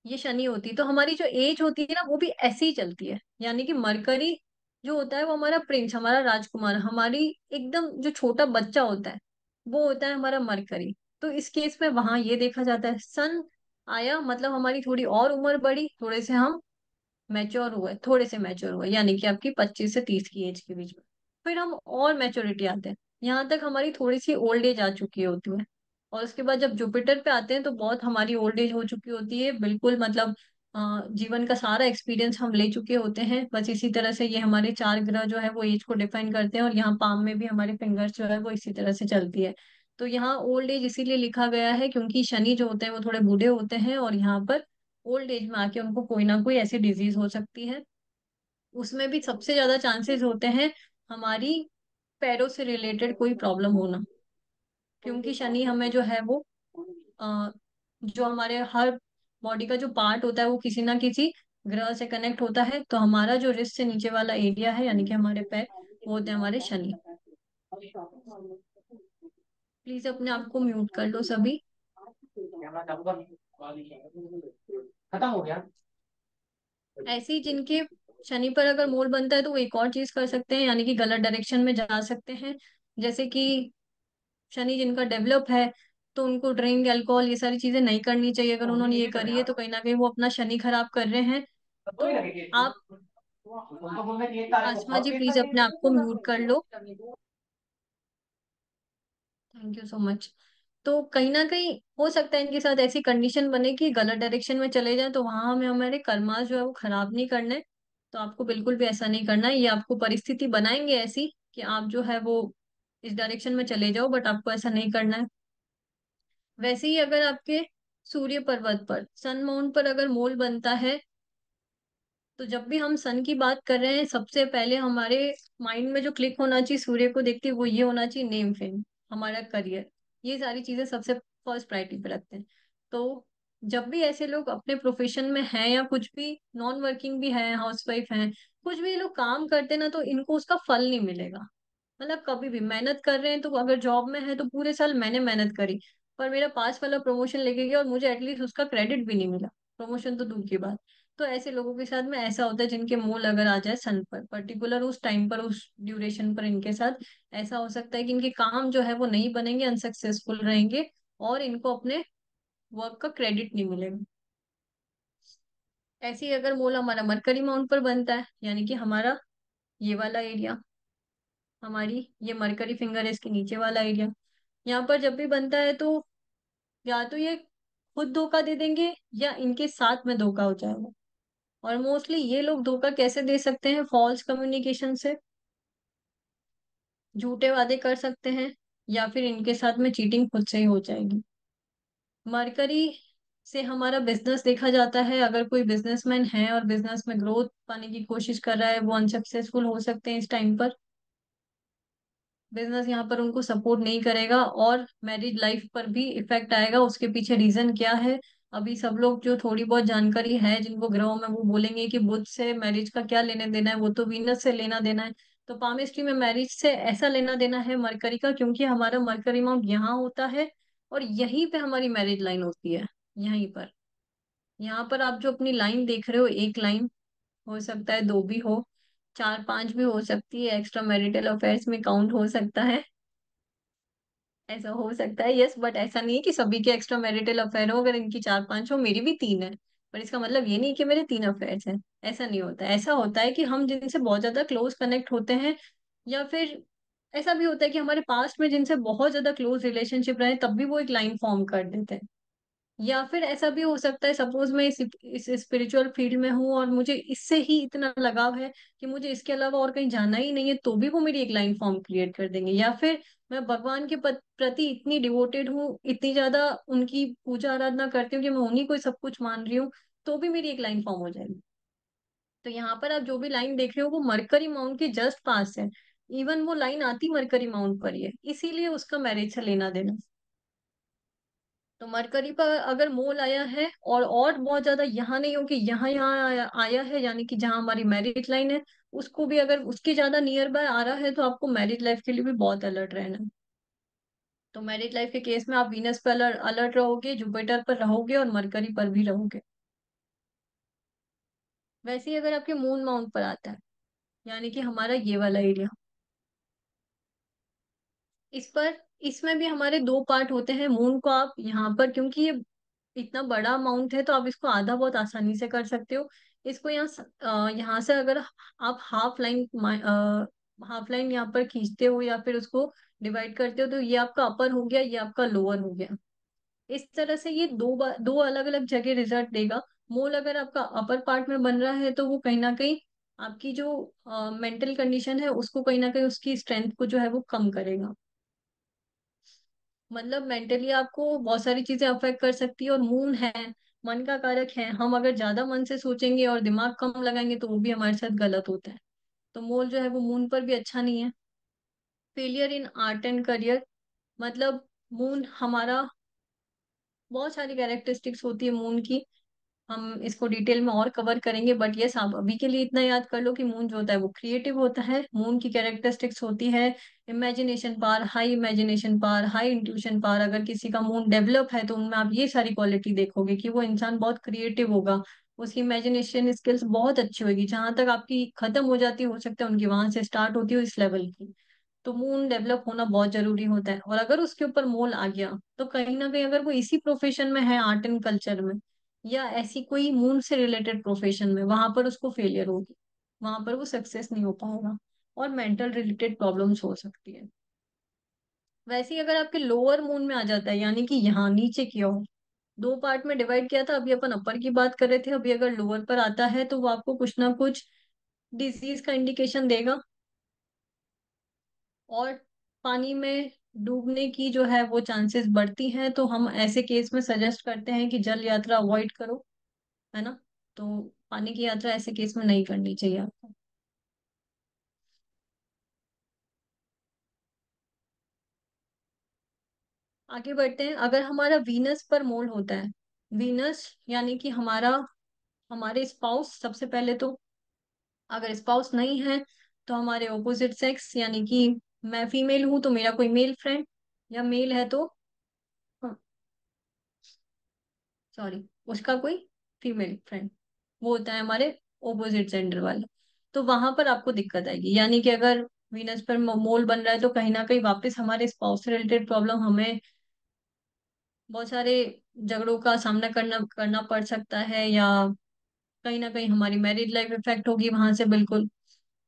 ये शनि होती है, तो हमारी जो एज होती है ना वो भी ऐसे ही चलती है। यानी कि मरकरी जो होता है वो हमारा प्रिंस, हमारा राजकुमार, हमारी एकदम जो छोटा बच्चा होता है वो होता है हमारा मरकरी। तो इस केस में वहां ये देखा जाता है, सन आया मतलब हमारी थोड़ी और उम्र बढ़ी, थोड़े से हम मैच्योर हुए, थोड़े से मैच्योर हुए, यानी कि आपकी 25 से 30 की एज के बीच में। फिर हम और मैच्योरिटी आते हैं, यहाँ तक हमारी थोड़ी सी ओल्ड एज आ चुकी होती है। और उसके बाद जब जुपिटर पे आते हैं तो बहुत हमारी ओल्ड एज हो चुकी होती है, बिल्कुल मतलब जीवन का सारा एक्सपीरियंस हम ले चुके होते हैं। बस इसी तरह से ये हमारे चार ग्रह जो है वो एज को डिफाइन करते हैं, और यहाँ पाम में भी हमारे फिंगर्स जो है वो इसी तरह से चलती है। तो यहाँ ओल्ड एज इसीलिए लिखा गया है क्योंकि शनि जो होते हैं वो थोड़े बूढ़े होते हैं, और यहाँ पर ओल्ड एज में आके उनको कोई ना कोई ऐसी डिजीज हो सकती है। उसमें भी सबसे ज्यादा चांसेस होते हैं हमारी पैरों से रिलेटेड कोई प्रॉब्लम होना, क्योंकि शनि हमें जो है वो अ, जो हमारे हर बॉडी का जो पार्ट होता है वो किसी ना किसी ग्रह से कनेक्ट होता है। तो हमारा जो रिस्ट से नीचे वाला एरिया है, यानी कि हमारे पैर, वो होते हैं हमारे शनि। प्लीज अपने आप को म्यूट कर लो सभी। खत्म हो गया। ऐसे ही जिनके शनि पर अगर मूड बनता है तो वो एक और चीज कर सकते हैं, यानी कि गलत डायरेक्शन में जा सकते हैं। जैसे कि शनि जिनका डेवलप है, तो उनको ड्रिंक अल्कोहल ये सारी चीजें नहीं करनी चाहिए। अगर हमने उन्होंने ये ये तो करी है यार तो कहीं ना कहीं वो अपना शनि खराब कर रहे हैं। तब तो तो ही लगेगी आप, उनको बोलना कि 1 तारीख को आसमा बहुत जी पेट का प्लीज दे अपने रही आप को है म्यूट कर लो। Thank you so much. तो कहीं ना कहीं हो सकता है इनके साथ ऐसी कंडीशन बने कि गलत डायरेक्शन में चले जाएं, तो वहां हमें हमारे कर्मा जो है वो खराब नहीं करने। तो आपको बिल्कुल भी ऐसा नहीं करना है, ये आपको परिस्थिति बनाएंगे ऐसी कि आप जो है वो इस डायरेक्शन में चले जाओ, बट आपको ऐसा नहीं करना है। वैसे ही अगर आपके सूर्य पर्वत पर, सन माउंट पर अगर मोल बनता है, तो जब भी हम सन की बात कर रहे हैं, सबसे पहले हमारे माइंड में जो क्लिक होना चाहिए सूर्य को देखते वो ये होना चाहिए, नेम फेम, हमारा करियर, ये सारी चीजें सबसे फर्स्ट प्रायोरिटी पे रखते हैं। तो जब भी ऐसे लोग अपने प्रोफेशन में हैं या कुछ भी नॉन वर्किंग भी है, हाउसवाइफ हैं, कुछ भी ये लोग काम करते हैं ना, तो इनको उसका फल नहीं मिलेगा। मतलब कभी भी मेहनत कर रहे हैं, तो अगर जॉब में है तो पूरे साल मैंने मेहनत करी, पर मेरा पास वाला प्रमोशन लेके गया और मुझे एटलीस्ट उसका क्रेडिट भी नहीं मिला, प्रमोशन तो दूर की बात। तो ऐसे लोगों के साथ में ऐसा होता है, जिनके मोल अगर आ जाए सन पर पर्टिकुलर उस टाइम पर, उस ड्यूरेशन पर, इनके साथ ऐसा हो सकता है कि इनके काम जो है वो नहीं बनेंगे, अनसक्सेसफुल रहेंगे, और इनको अपने वर्क का क्रेडिट नहीं मिलेगा। ऐसे ही अगर मोल हमारा मरकरी माउंट पर बनता है, यानी कि हमारा ये वाला एरिया, हमारी ये मरकरी फिंगर है, इसके नीचे वाला एरिया, यहाँ पर जब भी बनता है, तो या तो ये खुद धोखा दे देंगे या इनके साथ में धोखा हो जाएगा। और मोस्टली ये लोग धोखा कैसे दे सकते हैं? फॉल्स कम्युनिकेशन से, झूठे वादे कर सकते हैं, या फिर इनके साथ में चीटिंग खुद से ही हो जाएगी। मरकरी से हमारा बिजनेस देखा जाता है, अगर कोई बिजनेसमैन है और बिजनेस में ग्रोथ पाने की कोशिश कर रहा है, वो अनसक्सेसफुल हो सकते हैं इस टाइम पर। बिजनेस यहाँ पर उनको सपोर्ट नहीं करेगा, और मैरिज लाइफ पर भी इफेक्ट आएगा। उसके पीछे रीजन क्या है? अभी सब लोग जो थोड़ी बहुत जानकारी है जिनको ग्रहों में, वो बोलेंगे कि बुध से मैरिज का क्या लेने देना है, वो तो वीनस से लेना देना है। तो पामिस्ट्री में मैरिज से ऐसा लेना देना है मरकरी का, क्योंकि हमारा मरकरी माउंट यहाँ होता है, और यहीं पे हमारी मैरिज लाइन होती है। यहीं पर, यहाँ पर आप जो अपनी लाइन देख रहे हो, एक लाइन, हो सकता है दो भी हो, चार पांच भी हो सकती है, एक्स्ट्रा मैरिटल अफेयर्स में काउंट हो सकता है, ऐसा हो सकता है, यस। बट ऐसा नहीं है कि सभी के एक्स्ट्रा मैरिटल अफेयर हो, अगर इनकी चार पांच हो, मेरी भी तीन है, पर इसका मतलब ये नहीं कि मेरे तीन अफेयर्स हैं। ऐसा नहीं होता। ऐसा होता है कि हम जिनसे बहुत ज्यादा क्लोज कनेक्ट होते हैं, या फिर ऐसा भी होता है कि हमारे पास्ट में जिनसे बहुत ज्यादा क्लोज रिलेशनशिप रहे, तब भी वो एक लाइन फॉर्म कर देते हैं। या फिर ऐसा भी हो सकता है, सपोज मैं इस स्पिरिचुअल फील्ड में हूँ और मुझे इससे ही इतना लगाव है कि मुझे इसके अलावा और कहीं जाना ही नहीं है, तो भी वो मेरी एक लाइन फॉर्म क्रिएट कर देंगे। या फिर मैं भगवान के प्रति इतनी डिवोटेड हूँ, इतनी ज्यादा उनकी पूजा आराधना करती हूँ कि मैं उन्हीं को ही सब कुछ मान रही हूँ, तो भी मेरी एक लाइन फॉर्म हो जाएगी। तो यहाँ पर आप जो भी लाइन देख रहे हो, वो मरकरी माउंट के जस्ट पास है। इवन वो लाइन आती मरकरी माउंट पर ही है, इसीलिए उसका मैरिज से लेना देना। तो मरकरी पर अगर मोल आया है, और बहुत ज्यादा यहाँ नहीं हो कि यहाँ यहाँ आया है, यानी कि जहाँ हमारी मैरिज लाइन है, उसको भी अगर उसके ज्यादा नियर बाय आ रहा है, तो आपको मैरिज लाइफ के लिए भी बहुत अलर्ट रहना है। तो मैरिज लाइफ के केस में आप वीनस पर अलर्ट रहोगे, जुपिटर पर रहोगे, और मरकरी पर भी रहोगे। वैसे ही अगर आपके मून माउंट पर आता है, यानी कि हमारा ये वाला एरिया, इस पर, इसमें भी हमारे दो पार्ट होते हैं। मून को आप यहाँ पर, क्योंकि ये इतना बड़ा अमाउंट है, तो आप इसको आधा बहुत आसानी से कर सकते हो। इसको यहाँ से अगर आप हाफ लाइन यहाँ पर खींचते हो, या फिर उसको डिवाइड करते हो, तो ये आपका अपर हो गया, ये आपका लोअर हो गया। इस तरह से ये दो अलग अलग जगह रिजल्ट देगा। मोल अगर आपका अपर पार्ट में बन रहा है, तो वो कहीं ना कहीं आपकी जो मेंटल कंडीशन है, उसको कहीं ना कहीं, उसकी स्ट्रेंथ को जो है वो कम करेगा। मतलब मेंटली आपको बहुत सारी चीजें अफेक्ट कर सकती है। और मून है, मन का कारक है, हम अगर ज्यादा मन से सोचेंगे और दिमाग कम लगाएंगे, तो वो भी हमारे साथ गलत होता है। तो मोल जो है वो मून पर भी अच्छा नहीं है। Failure in art and career, मतलब मून हमारा, बहुत सारी कैरेक्टरिस्टिक्स होती है मून की, हम इसको डिटेल में और कवर करेंगे, बट ये आप अभी के लिए इतना याद कर लो कि मून जो होता है वो क्रिएटिव होता है। मून की कैरेक्टरिस्टिक्स होती है imagination power, high imagination power, high intuition power. अगर किसी का मून डेवलप है, तो उनमें आप ये सारी क्वालिटी देखोगे कि वो इंसान बहुत क्रिएटिव होगा, उसकी इमेजिनेशन स्किल्स बहुत अच्छी होगी। जहां तक आपकी खत्म हो जाती हो सकता है उनकी वहां से स्टार्ट होती हो, इस लेवल की। तो मून डेवलप होना बहुत जरूरी होता है। और अगर उसके ऊपर मोल आ गया, तो कहीं ना कहीं अगर वो इसी प्रोफेशन में है, आर्ट एंड कल्चर में, या ऐसी कोई मून से रिलेटेड प्रोफेशन में, वहां पर उसको फेलियर होगी, वहां पर वो सक्सेस नहीं हो पाएगा, और मेंटल रिलेटेड प्रॉब्लम्स हो सकती है। वैसे ही अगर आपके लोअर मून में आ जाता है, यानी कि यहाँ नीचे की ओर, दो पार्ट में डिवाइड किया था, अभी अपन अपर की बात कर रहे थे, अभी अगर लोअर पर आता है तो वो आपको कुछ ना कुछ डिजीज का इंडिकेशन देगा। और पानी में डूबने की जो है वो चांसेस बढ़ती हैं, तो हम ऐसे केस में सजेस्ट करते हैं कि जल यात्रा अवॉइड करो, है ना। तो पानी की यात्रा ऐसे केस में नहीं करनी चाहिए आपको। आगे बढ़ते हैं। अगर हमारा वीनस पर मोल होता है, वीनस यानी कि हमारा, हमारे स्पाउस सबसे पहले तो, अगर स्पाउस नहीं है तो हमारे ऑपोजिट सेक्स, यानी कि मैं फीमेल हूं तो मेरा कोई मेल फ्रेंड, या मेल है तो, सॉरी, उसका कोई फीमेल फ्रेंड, वो होता है हमारे ऑपोजिट जेंडर वाला। तो वहां पर आपको दिक्कत आएगी, यानी कि अगर वीनस पर मोल बन रहा है तो कहीं ना कहीं वापस हमारे स्पाउस से रिलेटेड प्रॉब्लम, हमें बहुत सारे झगड़ों का सामना करना करना पड़ सकता है, या कहीं ना कहीं हमारी मैरिज लाइफ इफेक्ट होगी वहां से, बिल्कुल।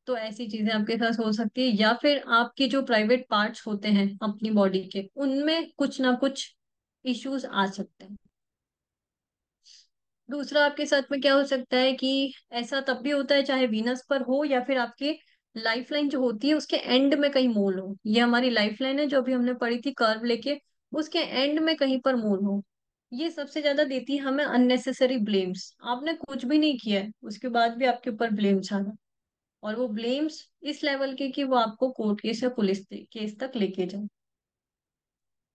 तो ऐसी चीजें आपके साथ हो सकती है, या फिर आपके जो प्राइवेट पार्ट्स होते हैं अपनी बॉडी के, उनमें कुछ ना कुछ इश्यूज आ सकते हैं। दूसरा आपके साथ में क्या हो सकता है कि ऐसा तब भी होता है, चाहे वीनस पर हो या फिर आपके लाइफ लाइन जो होती है उसके एंड में कहीं मोल हो। ये हमारी लाइफ लाइन है जो अभी हमने पढ़ी थी कर्व लेके, उसके एंड में कहीं पर मोल हो। ये सबसे ज्यादा देती है हमें अननेसेसरी ब्लेम्स। आपने कुछ भी नहीं किया है, उसके बाद भी आपके ऊपर ब्लेम्स आ रहा है, और वो ब्लेम्स इस लेवल के कि वो आपको कोर्ट केस या पुलिस केस तक लेके जाए।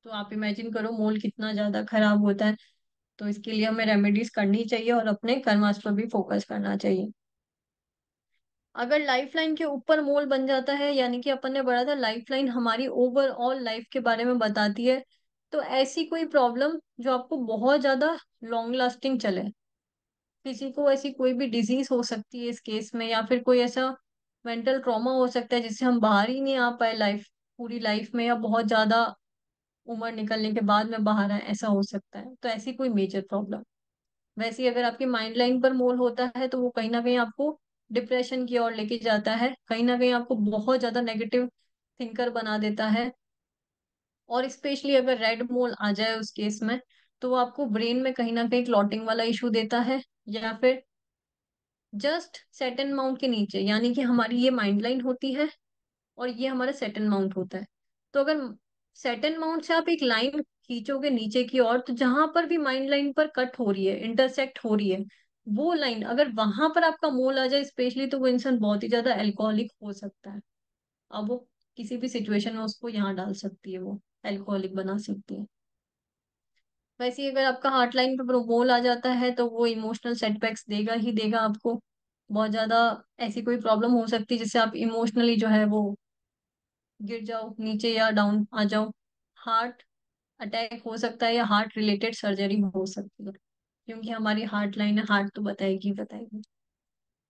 तो आप इमेजिन करो मोल कितना ज्यादा खराब होता है। तो इसके लिए हमें रेमेडीज करनी चाहिए और अपने कर्मास पर भी फोकस करना चाहिए। अगर लाइफ लाइन के ऊपर मोल बन जाता है, यानी कि अपन ने पढ़ा था लाइफ लाइन हमारी ओवरऑल लाइफ के बारे में बताती है, तो ऐसी कोई प्रॉब्लम जो आपको बहुत ज्यादा लॉन्ग लास्टिंग चले, किसी को ऐसी कोई भी डिजीज हो सकती है इस केस में, या फिर कोई ऐसा मेंटल ट्रॉमा हो सकता है जिससे हम बाहर ही नहीं आ पाए लाइफ, पूरी लाइफ में, या बहुत ज्यादा उम्र निकलने के बाद में बाहर आए, ऐसा हो सकता है। तो ऐसी कोई मेजर प्रॉब्लम। वैसे ही अगर आपके माइंड लाइन पर मोल होता है तो वो कहीं ना कहीं आपको डिप्रेशन की ओर लेके जाता है, कहीं ना कहीं आपको बहुत ज्यादा नेगेटिव थिंकर बना देता है। और स्पेशली अगर रेड मोल आ जाए उस केस में, तो वो आपको ब्रेन में कहीं ना कहीं क्लॉटिंग वाला इशू देता है, या फिर जस्ट सेटन माउंट के नीचे, यानी कि हमारी ये माइंड लाइन होती है और ये हमारा सेटन माउंट होता है। तो अगर सेटन माउंट से आप एक लाइन खींचोगे नीचे की ओर, तो जहां पर भी माइंड लाइन पर कट हो रही है, इंटरसेक्ट हो रही है, वो लाइन अगर वहां पर आपका मोल आ जाए स्पेशली, तो वो इंसान बहुत ही ज्यादा अल्कोहलिक हो सकता है। अब वो किसी भी सिचुएशन में उसको यहाँ डाल सकती है, वो अल्कोहलिक बना सकती है। वैसे ही अगर आपका हार्ट लाइन पे मोल आ जाता है तो वो इमोशनल सेटबैक्स देगा ही देगा आपको। बहुत ज्यादा ऐसी कोई प्रॉब्लम हो सकती है जिससे आप इमोशनली जो है वो गिर जाओ नीचे या डाउन आ जाओ। हार्ट अटैक हो सकता है, या हार्ट रिलेटेड सर्जरी हो सकती है, क्योंकि हमारी हार्ट लाइन है, हार्ट तो बताएगी बताएगी।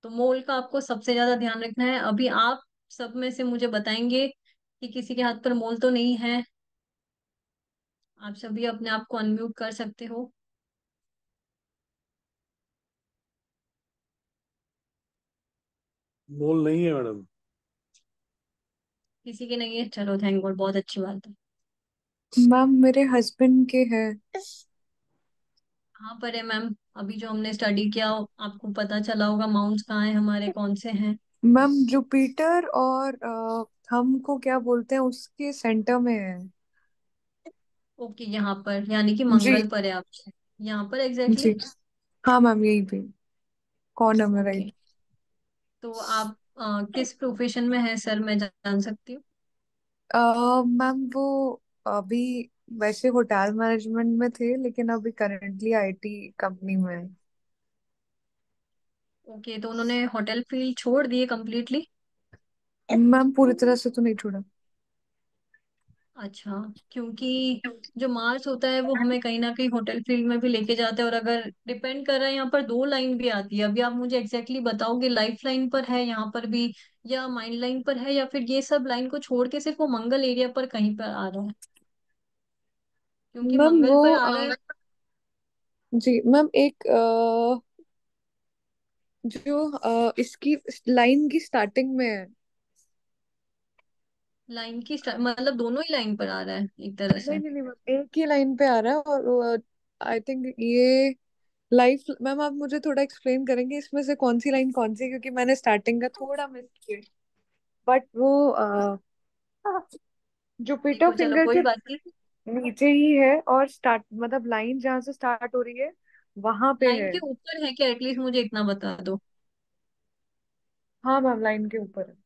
तो मोल का आपको सबसे ज्यादा ध्यान रखना है। अभी आप सब में से मुझे बताएंगे कि किसी के हाथ पर मोल तो नहीं है। आप सभी अपने आप को अनम्यूट कर सकते हो। मोल नहीं है मैडम। किसी के नहीं है, चलो थैंक गॉड, बहुत अच्छी बात है। मैम मेरे हस्बैंड के है। कहाँ पर है मैम? अभी जो हमने स्टडी किया आपको पता चला होगा माउंट्स कहाँ है हमारे, कौन से हैं। मैम जुपिटर और हमको क्या बोलते हैं उसके सेंटर में है। ओके, यहाँ पर यानी कि जी मंगल पर है आपसे, यहाँ पर एग्जैक्टली जी। हाँ मैम यही पे कॉर्नर में ओके। राइट। तो आप किस प्रोफेशन में हैं सर, मैं जान सकती हूँ? मैम वो अभी वैसे होटल मैनेजमेंट में थे लेकिन अभी करंटली आईटी कंपनी में है। ओके, तो उन्होंने होटल फील्ड छोड़ दिए कम्प्लीटली? मैम पूरी तरह से तो नहीं छोड़ा। अच्छा, क्योंकि जो मार्स होता है वो हमें कहीं ना कहीं होटल फील्ड में भी लेके जाता है, और अगर डिपेंड कर रहा है, यहाँ पर दो लाइन भी आती है। अभी आप मुझे एग्जैक्टली बताओगे लाइफ लाइन पर है यहाँ पर भी, या माइंड लाइन पर है, या फिर ये सब लाइन को छोड़ के सिर्फ वो मंगल एरिया पर कहीं पर आ रहा है? क्योंकि मैम मंगल वो पर आ रहा है। जी मैम एक जो इसकी लाइन की स्टार्टिंग में है। लाइन की मतलब दोनों ही लाइन पर आ रहा है एक तरह नहीं से। नहीं नहीं मैम, एक ही लाइन पे आ रहा है। और आई थिंक ये लाइफ, मैम आप मुझे थोड़ा एक्सप्लेन करेंगे इसमें से कौन सी लाइन कौन सी, क्योंकि मैंने स्टार्टिंग का थोड़ा मिस किया। बट वो जुपिटर देखो चलो फिंगर कोई के बात नहीं। नीचे ही है, और स्टार्ट मतलब लाइन जहां से स्टार्ट हो रही है वहां पे लाइन है। के ऊपर है क्या, एटलीस्ट मुझे इतना बता दो। हाँ मैम, लाइन के ऊपर है,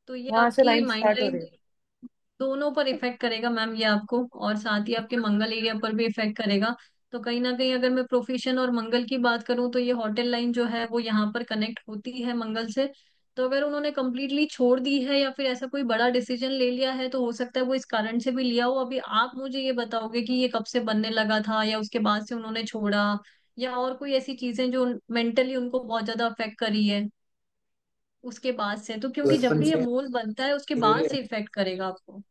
तो ये वहां से आपकी लाइन माइंड स्टार्ट हो लाइन रही है। दोनों पर इफेक्ट करेगा मैम ये आपको, और साथ ही आपके मंगल एरिया पर भी इफेक्ट करेगा। तो कहीं ना कहीं अगर मैं प्रोफेशन और मंगल की बात करूं तो ये होटल लाइन जो है वो यहाँ पर कनेक्ट होती है मंगल से। तो अगर उन्होंने कंप्लीटली छोड़ दी है या फिर ऐसा कोई बड़ा डिसीजन ले लिया है तो हो सकता है वो इस कारण से भी लिया हो। अभी आप मुझे ये बताओगे कि ये कब से बनने लगा था, या उसके बाद से उन्होंने छोड़ा, या और कोई ऐसी चीजें जो मेंटली उनको बहुत ज्यादा अफेक्ट करी है उसके बाद से। तो क्योंकि जब भी ये मोल बनता है उसके बाद से इफेक्ट करेगा आपको।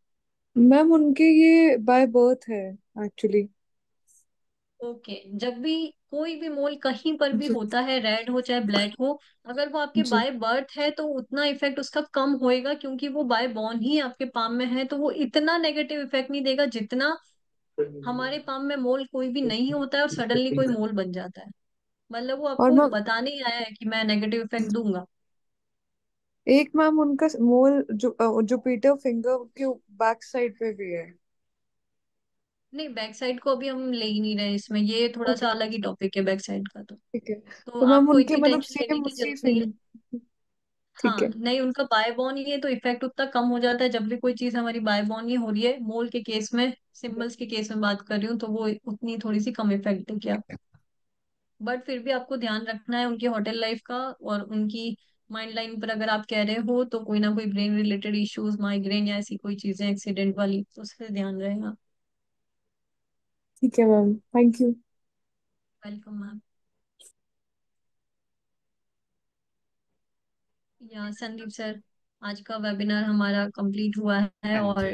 मैम उनके ये बाय बर्थ है एक्चुअली। ओके, जब भी कोई भी मोल कहीं पर भी जी होता है, रेड हो चाहे ब्लैक हो, अगर वो आपके जी। बाय बर्थ है तो उतना इफेक्ट उसका कम होएगा, क्योंकि वो बाय बॉर्न ही आपके पाम में है। तो वो इतना नेगेटिव इफेक्ट नहीं देगा जितना हमारे पाम में मोल कोई भी नहीं होता है और सडनली कोई मोल बन जाता है। मतलब वो और आपको मैम बताने ही आया है कि मैं नेगेटिव इफेक्ट दूंगा। एक मैम उनका मोल जो जुपिटर फिंगर के बैक साइड पे भी है। नहीं, बैक साइड को अभी हम ले ही नहीं रहे इसमें, ये थोड़ा ओके सा अलग ही टॉपिक है बैक साइड का। ठीक है। तो तो मैम आपको उनके इतनी मतलब टेंशन लेने सेम की उसी जरूरत नहीं है। फिंगर। ठीक हाँ है। नहीं, उनका बाय बॉन ही है तो इफेक्ट उतना कम हो जाता है जब भी कोई चीज हमारी बाय बॉन ही हो रही है। मोल के केस में, सिंबल्स के केस में बात कर रही हूँ, तो वो उतनी थोड़ी सी कम इफेक्ट देगी आपको। बट फिर भी आपको ध्यान रखना है उनकी होटल लाइफ का, और उनकी माइंड लाइन पर अगर आप कह रहे हो तो कोई ना कोई ब्रेन रिलेटेड इश्यूज, माइग्रेन या ऐसी कोई चीजें एक्सीडेंट वाली, तो उससे ध्यान रहेगा। ठीक है ma'am, thank you. Welcome ma'am. या संदीप सर, आज का वेबिनार हमारा कंप्लीट हुआ है, And और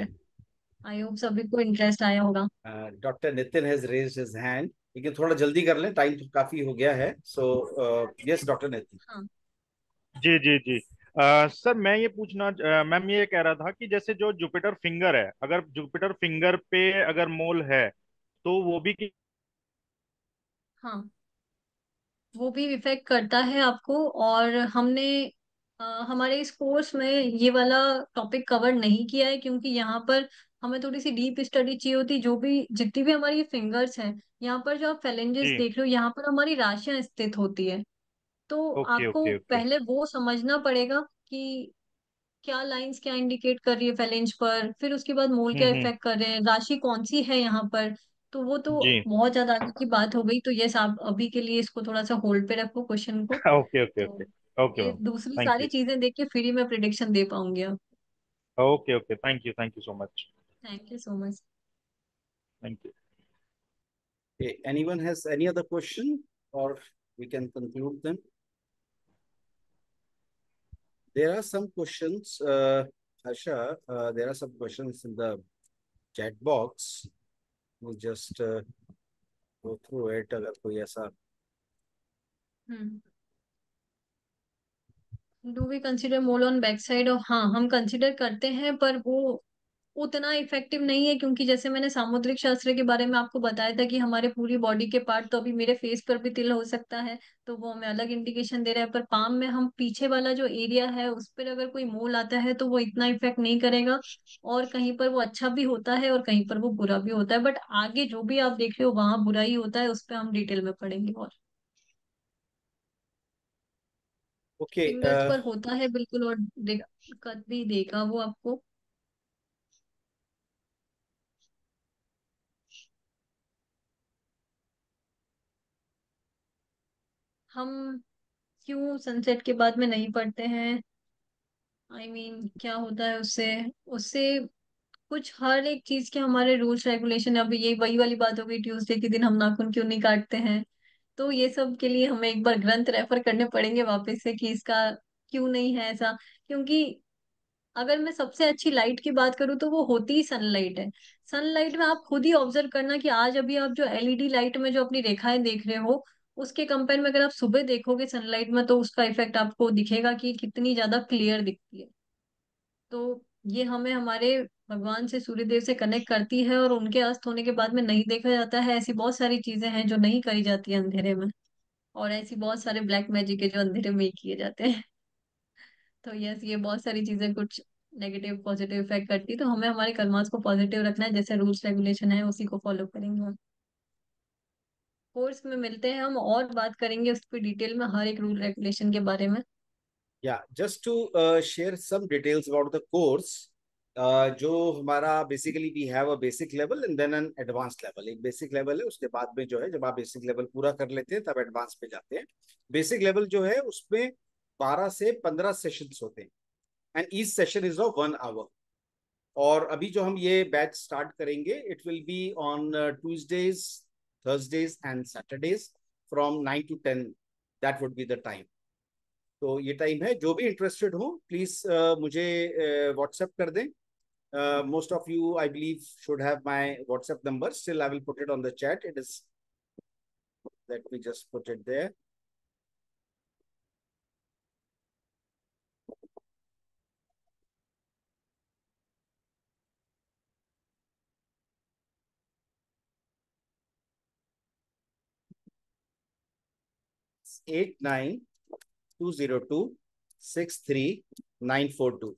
आई होप सभी को इंटरेस्ट आया होगा। Dr. Nitin has raised his hand. लेकिन थोड़ा जल्दी कर लें, टाइम तो काफी हो गया है। So yes doctor Nitin. हाँ। जी जी जी। सर मैं ये पूछना, मैम ये कह रहा था कि जैसे जो जुपिटर फिंगर है, अगर जुपिटर फिंगर पे अगर मोल है तो वो भी हाँ, वो भी इफेक्ट करता है आपको। और हमने हमारे इस कोर्स में ये वाला टॉपिक कवर नहीं किया है, क्योंकि यहाँ पर हमें थोड़ी सी डीप स्टडी चाहिए होती। जो भी जितनी भी हमारी फिंगर्स हैं, यहाँ पर जो आप फेलेंजेस जी। देख रहे हो यहाँ पर हमारी राशियां स्थित होती है। तो ओके आपको ओके ओके। पहले वो समझना पड़ेगा कि क्या लाइंस क्या इंडिकेट कर रही है फेलेंज पर, फिर उसके बाद मोल क्या हम्म। इफेक्ट कर रहे हैं, राशि कौन सी है यहाँ पर। तो वो तो जी। बहुत ज्यादा आगे की बात हो गई। तो यस, आप अभी के लिए इसको थोड़ा सा होल्ड पे रखो क्वेश्चन को। ओके ओके तो ओके। ओके ये मैम। दूसरी थैंक सारी यू। चीजें देख के फिर ही मैं प्रिडिक्शन दे पाऊंगी अब। Okay okay, thank you so much. Thank you so much. Thank you. Okay, anyone has any other question, or we can conclude them? There are some questions, Harsha. There are some questions in the chat box. We'll just go through it. अगर कोई ऐसा hmm. Do we consider mole on back side? और हाँ, हम consider करते हैं, पर वो उतना इफेक्टिव नहीं है, क्योंकि जैसे मैंने सामुद्रिक शास्त्र के बारे में आपको बताया था कि हमारे पूरी बॉडी के पार्ट, तो अभी मेरे फेस पर भी तिल हो सकता है, तो वो हमें अलग इंडिकेशन दे रहा है। पर पाम में हम पीछे वाला जो एरिया है उस पर अगर कोई मोल आता है तो वो इतना इफेक्ट नहीं करेगा। और कहीं पर वो अच्छा भी होता है और कहीं पर वो बुरा भी होता है, बट आगे जो भी आप देख रहे हो वहां बुरा ही होता है, उस पर हम डिटेल में पढ़ेंगे। और okay, फिंगर्स पर होता है बिल्कुल, और दिक्कत भी देगा वो आपको। हम क्यों सनसेट के बाद में नहीं पढ़ते हैं? क्या होता है उससे? उससे कुछ हर एक चीज के हमारे रूल्स रेगुलेशन, अब ये वही वाली बात हो गई, ट्यूसडे के दिन हम नाखून क्यों नहीं काटते हैं। तो ये सब के लिए हमें एक बार ग्रंथ रेफर करने पड़ेंगे वापस से कि इसका क्यों नहीं है ऐसा। क्योंकि अगर मैं सबसे अच्छी लाइट की बात करूँ तो वो होती ही सनलाइट है। सनलाइट में आप खुद ही ऑब्जर्व करना कि आज अभी आप जो एलईडी लाइट में जो अपनी रेखाएं देख रहे हो, उसके कंपेयर में अगर आप सुबह देखोगे सनलाइट में तो उसका इफेक्ट आपको दिखेगा कि कितनी ज्यादा क्लियर दिखती है। तो ये हमें हमारे भगवान से, सूर्य देव से कनेक्ट करती है, और उनके अस्त होने के बाद में नहीं देखा जाता है। ऐसी बहुत सारी चीजें हैं जो नहीं करी जाती है अंधेरे में, और ऐसी बहुत सारे ब्लैक मैजिक है जो अंधेरे में ही किए जाते हैं। तो यस, ये बहुत सारी चीजें कुछ नेगेटिव पॉजिटिव इफेक्ट करती है, तो हमें हमारे कर्मास को पॉजिटिव रखना है, जैसे रूल्स रेगुलेशन है उसी को फॉलो करेंगे हम। कोर्स में मिलते हैं हम और बात करेंगे उस पर डिटेल में, हर एक रूल रेगुलेशन के बारे में। Yeah, just to share some details about the course. जो हमारा basically we have a basic level and then an advance level. एक बेसिक लेवल है, उसके बाद में जो है जब आप बेसिक लेवल पूरा कर लेते हैं तब एडवांस पे जाते हैं। बेसिक लेवल जो है उसमें 12 से 15 सेशंस होते हैं and each session is of 1 hour. और अभी जो हम ये बैच स्टार्ट करेंगे it will be on Tuesdays, Thursdays and Saturdays from 9 to 10। That would be the time. तो ये टाइम है। जो भी इंटरेस्टेड हो प्लीज मुझे व्हाट्सएप कर दें। Most of you I believe should have my WhatsApp number, still I will put it on the chat. It is, let me just put it there. 8920263942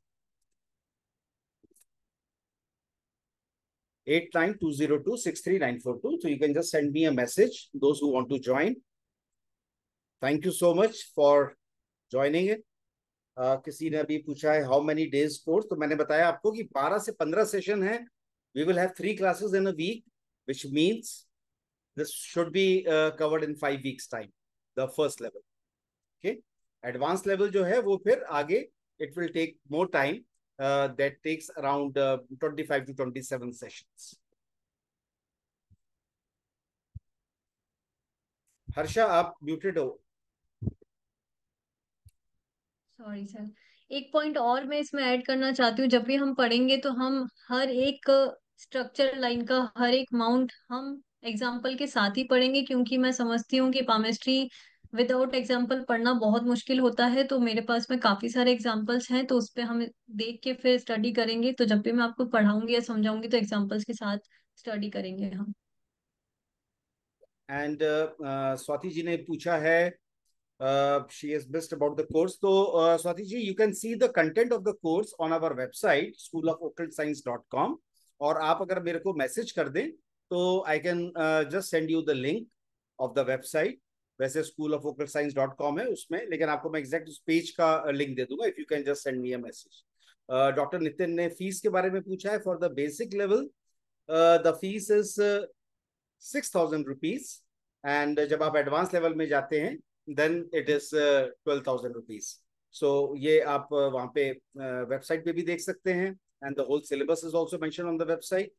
8920263942। So you can just send me a message, those who want to join. Thank you so much for joining it. किसी ने अभी पूछा है how many days course, तो मैंने बताया आपको कि 12 से 15 सेशन है। We will have 3 classes in a week, which means this should be covered in 5 weeks time, the first level. Okay, advanced level जो है वो फिर आगे it will take more time, that takes around 25 to 27 sessions. Harsha आप muted हो। Sorry sir, एक point और मैं इसमें ऐड करना चाहती हूँ। जब भी हम पढ़ेंगे तो हम हर एक स्ट्रक्चर लाइन का हर एक माउंट हम एग्जाम्पल के साथ ही पढ़ेंगे, क्योंकि मैं समझती हूँ कि पामेस्ट्री विदाउट एग्जाम्पल पढ़ना बहुत मुश्किल होता है। तो मेरे पास में काफी सारे एग्जाम्पल्स हैं, तो उस पर हम देख के फिर स्टडी करेंगे। तो जब भी मैं आपको पढ़ाऊंगी या समझाऊंगी तो एग्जाम्पल्स के साथ स्टडी करेंगे हम। एंड स्वाति जी ने पूछा है, she has missed about the course. So, Swati ji, you can see the content of the course on our website, schoolofoccultscience.com. और आप अगर मेरे को मैसेज कर दें तो I can just send you the link of the website. वैसे schoolofoccultscience.com है उसमें, लेकिन आपको मैं एग्जैक्ट उस पेज का लिंक दे दूंगा if you can just send me a message. Doctor Nitin ने फीस के बारे में पूछा है। For the basic level the fees is 6,000 rupees, and जब आप एडवांस लेवल में जाते हैं then it is 12,000 rupees. So ये आप वहाँ पे वेबसाइट पे भी देख सकते हैं, and the whole syllabus is also mentioned on the website.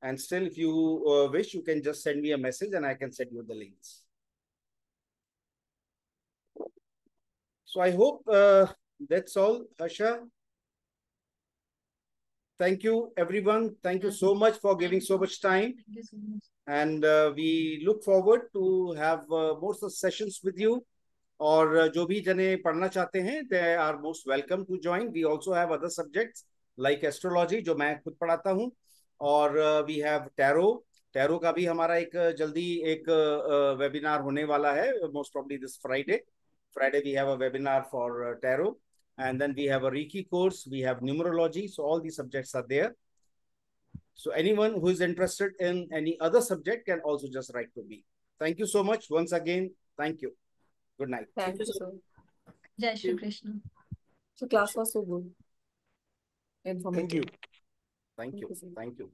And still, if you wish, you can just send me a message and I can send you the links. So I hope that's all, Asha. Thank you, everyone. Thank you so much for giving so much time. Thank you so much. And we look forward to have more such sessions with you. और जो भी जने पढ़ना चाहते हैं they are most welcome to join. We also have other subjects like astrology जो मैं खुद पढ़ाता हूँ, और वी हैव टैरो। टैरो का भी हमारा एक जल्दी एक वेबिनार होने वाला है, most probably this Friday we have a webinar for tarot. And then we have a reiki course, we have numerology. So all the subjects are there. So anyone who is interested in any other subject can also just write to me. Thank you so much once again. Thank you. Good night. Thank you, sir. जय Shri Krishna. So class was so good, thank informative. You. Thank Thank you. you, sir. Thank you.